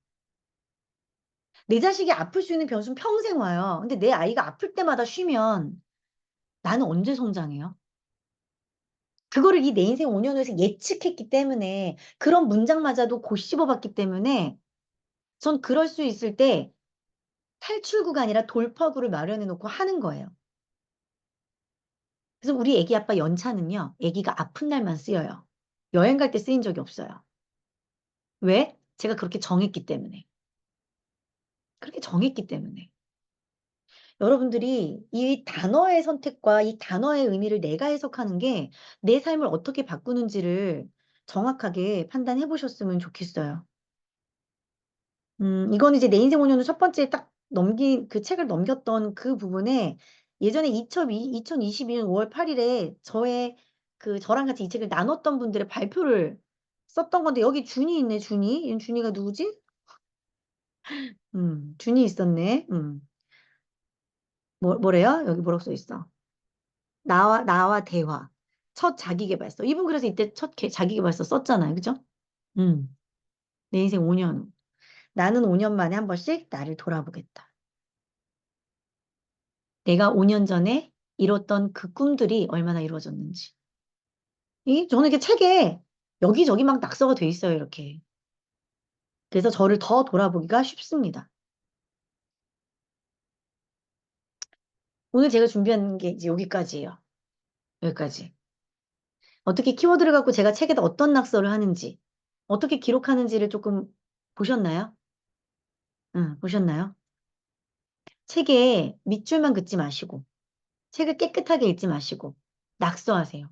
내 자식이 아플 수 있는 변수는 평생 와요. 근데 내 아이가 아플 때마다 쉬면 나는 언제 성장해요? 그거를 이 내 인생 5년 후에서 예측했기 때문에 그런 문장마저도 곱씹어봤기 때문에 전 그럴 수 있을 때 탈출구가 아니라 돌파구를 마련해 놓고 하는 거예요. 그래서 우리 애기 아빠 연차는요, 애기가 아픈 날만 쓰여요. 여행 갈 때 쓰인 적이 없어요. 왜? 제가 그렇게 정했기 때문에. 그렇게 정했기 때문에. 여러분들이 이 단어의 선택과 이 단어의 의미를 내가 해석하는 게 내 삶을 어떻게 바꾸는지를 정확하게 판단해 보셨으면 좋겠어요. 이거는 이제 내 인생 5년 후 첫 번째 딱 그 책을 넘겼던 그 부분에 예전에 2022년 5월 8일에 저랑 같이 이 책을 나눴던 분들의 발표를 썼던 건데 여기 준이 있네, 준이. 얘 준이가 누구지? 준이 있었네. 뭐래요? 여기 뭐라고 써 있어? 나와 대화. 첫 자기계발서. 이분 그래서 이때 첫 자기계발서 썼잖아요. 그죠? 음, 내 인생 5년 후. 나는 5년 만에 한 번씩 나를 돌아보겠다. 내가 5년 전에 이뤘던 그 꿈들이 얼마나 이루어졌는지. 저는 이게 책에 여기저기 막 낙서가 돼 있어요, 이렇게. 그래서 저를 더 돌아보기가 쉽습니다. 오늘 제가 준비한 게 이제 여기까지예요. 여기까지. 어떻게 키워드를 갖고 제가 책에다 어떤 낙서를 하는지, 어떻게 기록하는지를 조금 보셨나요? 응, 보셨나요? 책에 밑줄만 긋지 마시고, 책을 깨끗하게 읽지 마시고, 낙서하세요.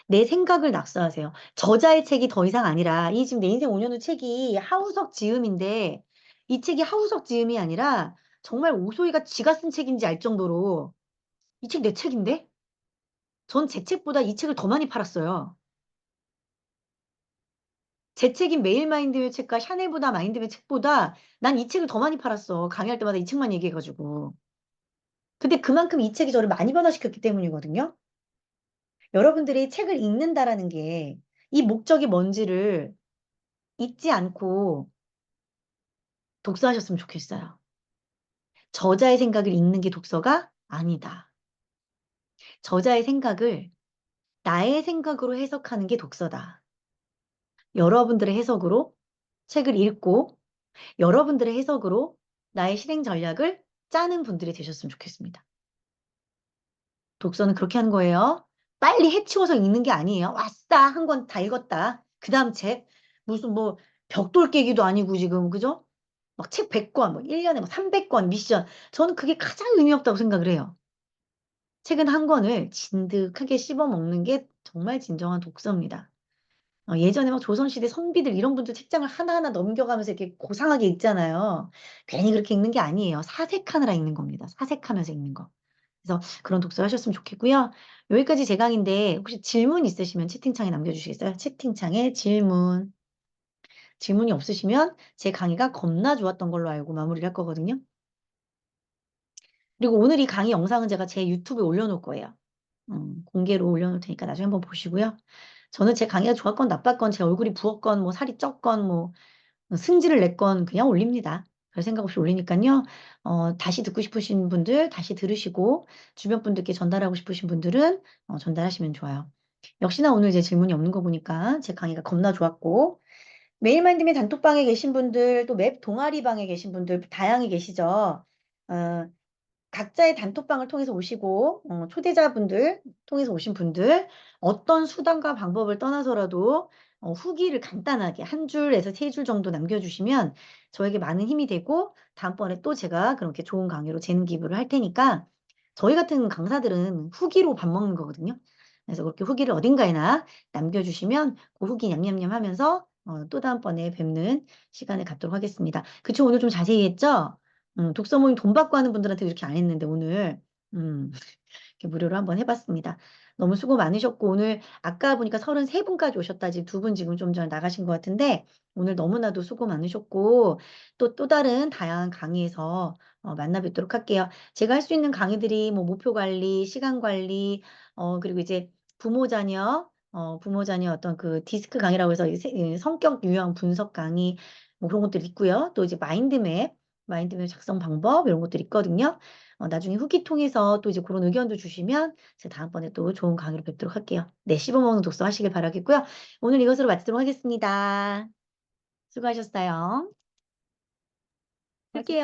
내 생각을 낙서하세요. 저자의 책이 더 이상 아니라, 이 지금 내 인생 5년 후 책이 하우석 지음인데, 이 책이 하우석 지음이 아니라, 정말 오소희가 지가 쓴 책인지 알 정도로, 이 책 내 책인데? 전 제 책보다 이 책을 더 많이 팔았어요. 제 책인 메일마인드의 책과 샤넬보다 마인드의 책보다 난 이 책을 더 많이 팔았어. 강의할 때마다 이 책만 얘기해가지고. 근데 그만큼 이 책이 저를 많이 변화시켰기 때문이거든요. 여러분들이 책을 읽는다라는 게 이 목적이 뭔지를 잊지 않고 독서하셨으면 좋겠어요. 저자의 생각을 읽는 게 독서가 아니다. 저자의 생각을 나의 생각으로 해석하는 게 독서다. 여러분들의 해석으로 책을 읽고 여러분들의 해석으로 나의 실행 전략을 짜는 분들이 되셨으면 좋겠습니다. 독서는 그렇게 하는 거예요. 빨리 해치워서 읽는 게 아니에요. 왔다, 한 권 다 읽었다. 그 다음 책, 무슨 뭐 벽돌 깨기도 아니고 지금, 그죠? 막 책 100권, 뭐 1년에 막 300권 미션. 저는 그게 가장 의미 없다고 생각을 해요. 책은 한 권을 진득하게 씹어 먹는 게 정말 진정한 독서입니다. 예전에 막 조선시대 선비들 이런 분들 책장을 하나하나 넘겨가면서 이렇게 고상하게 읽잖아요. 괜히 그렇게 읽는 게 아니에요. 사색하느라 읽는 겁니다. 사색하면서 읽는 거. 그래서 그런 독서 하셨으면 좋겠고요. 여기까지 제 강의인데 혹시 질문 있으시면 채팅창에 남겨주시겠어요? 채팅창에 질문. 질문이 없으시면 제 강의가 겁나 좋았던 걸로 알고 마무리를 할 거거든요. 그리고 오늘 이 강의 영상은 제가 제 유튜브에 올려놓을 거예요. 공개로 올려놓을 테니까 나중에 한번 보시고요. 저는 제 강의가 좋았건 나빴건 제 얼굴이 부었건 뭐 살이 쪘건 뭐 승질을 냈건 그냥 올립니다. 별 생각 없이 올리니까요. 다시 듣고 싶으신 분들 다시 들으시고 주변 분들께 전달하고 싶으신 분들은 전달하시면 좋아요. 역시나 오늘 제 질문이 없는 거 보니까 제 강의가 겁나 좋았고 메일마인드의 단톡방에 계신 분들 또 맵 동아리방에 계신 분들 다양히 계시죠. 어, 각자의 단톡방을 통해서 오시고 초대자분들 통해서 오신 분들 어떤 수단과 방법을 떠나서라도 후기를 간단하게 한 줄에서 세 줄 정도 남겨주시면 저에게 많은 힘이 되고 다음번에 또 제가 그렇게 좋은 강의로 재능 기부를 할 테니까 저희 같은 강사들은 후기로 밥 먹는 거거든요. 그래서 그렇게 후기를 어딘가에나 남겨주시면 그 후기 냠냠냠 하면서 또 다음번에 뵙는 시간을 갖도록 하겠습니다. 그쵸? 오늘 좀 자세히 했죠? 독서 모임 돈 받고 하는 분들한테 이렇게 안 했는데 오늘 이렇게 무료로 한번 해봤습니다. 너무 수고 많으셨고 오늘 아까 보니까 33분까지 오셨다. 지금 2분 지금 좀 전에 나가신 것 같은데 오늘 너무나도 수고 많으셨고 또 다른 다양한 강의에서 만나 뵙도록 할게요. 제가 할 수 있는 강의들이 뭐 목표 관리, 시간 관리, 그리고 이제 부모 자녀 어떤 그 디스크 강의라고 해서 성격 유형 분석 강의 뭐 그런 것들이 있고요. 또 이제 마인드맵 작성 방법 이런 것들이 있거든요. 나중에 후기 통해서 또 이제 그런 의견도 주시면 제가 다음번에 또 좋은 강의로 뵙도록 할게요. 네, 씹어먹는 독서 하시길 바라겠고요. 오늘 이것으로 마치도록 하겠습니다. 수고하셨어요. 할게요.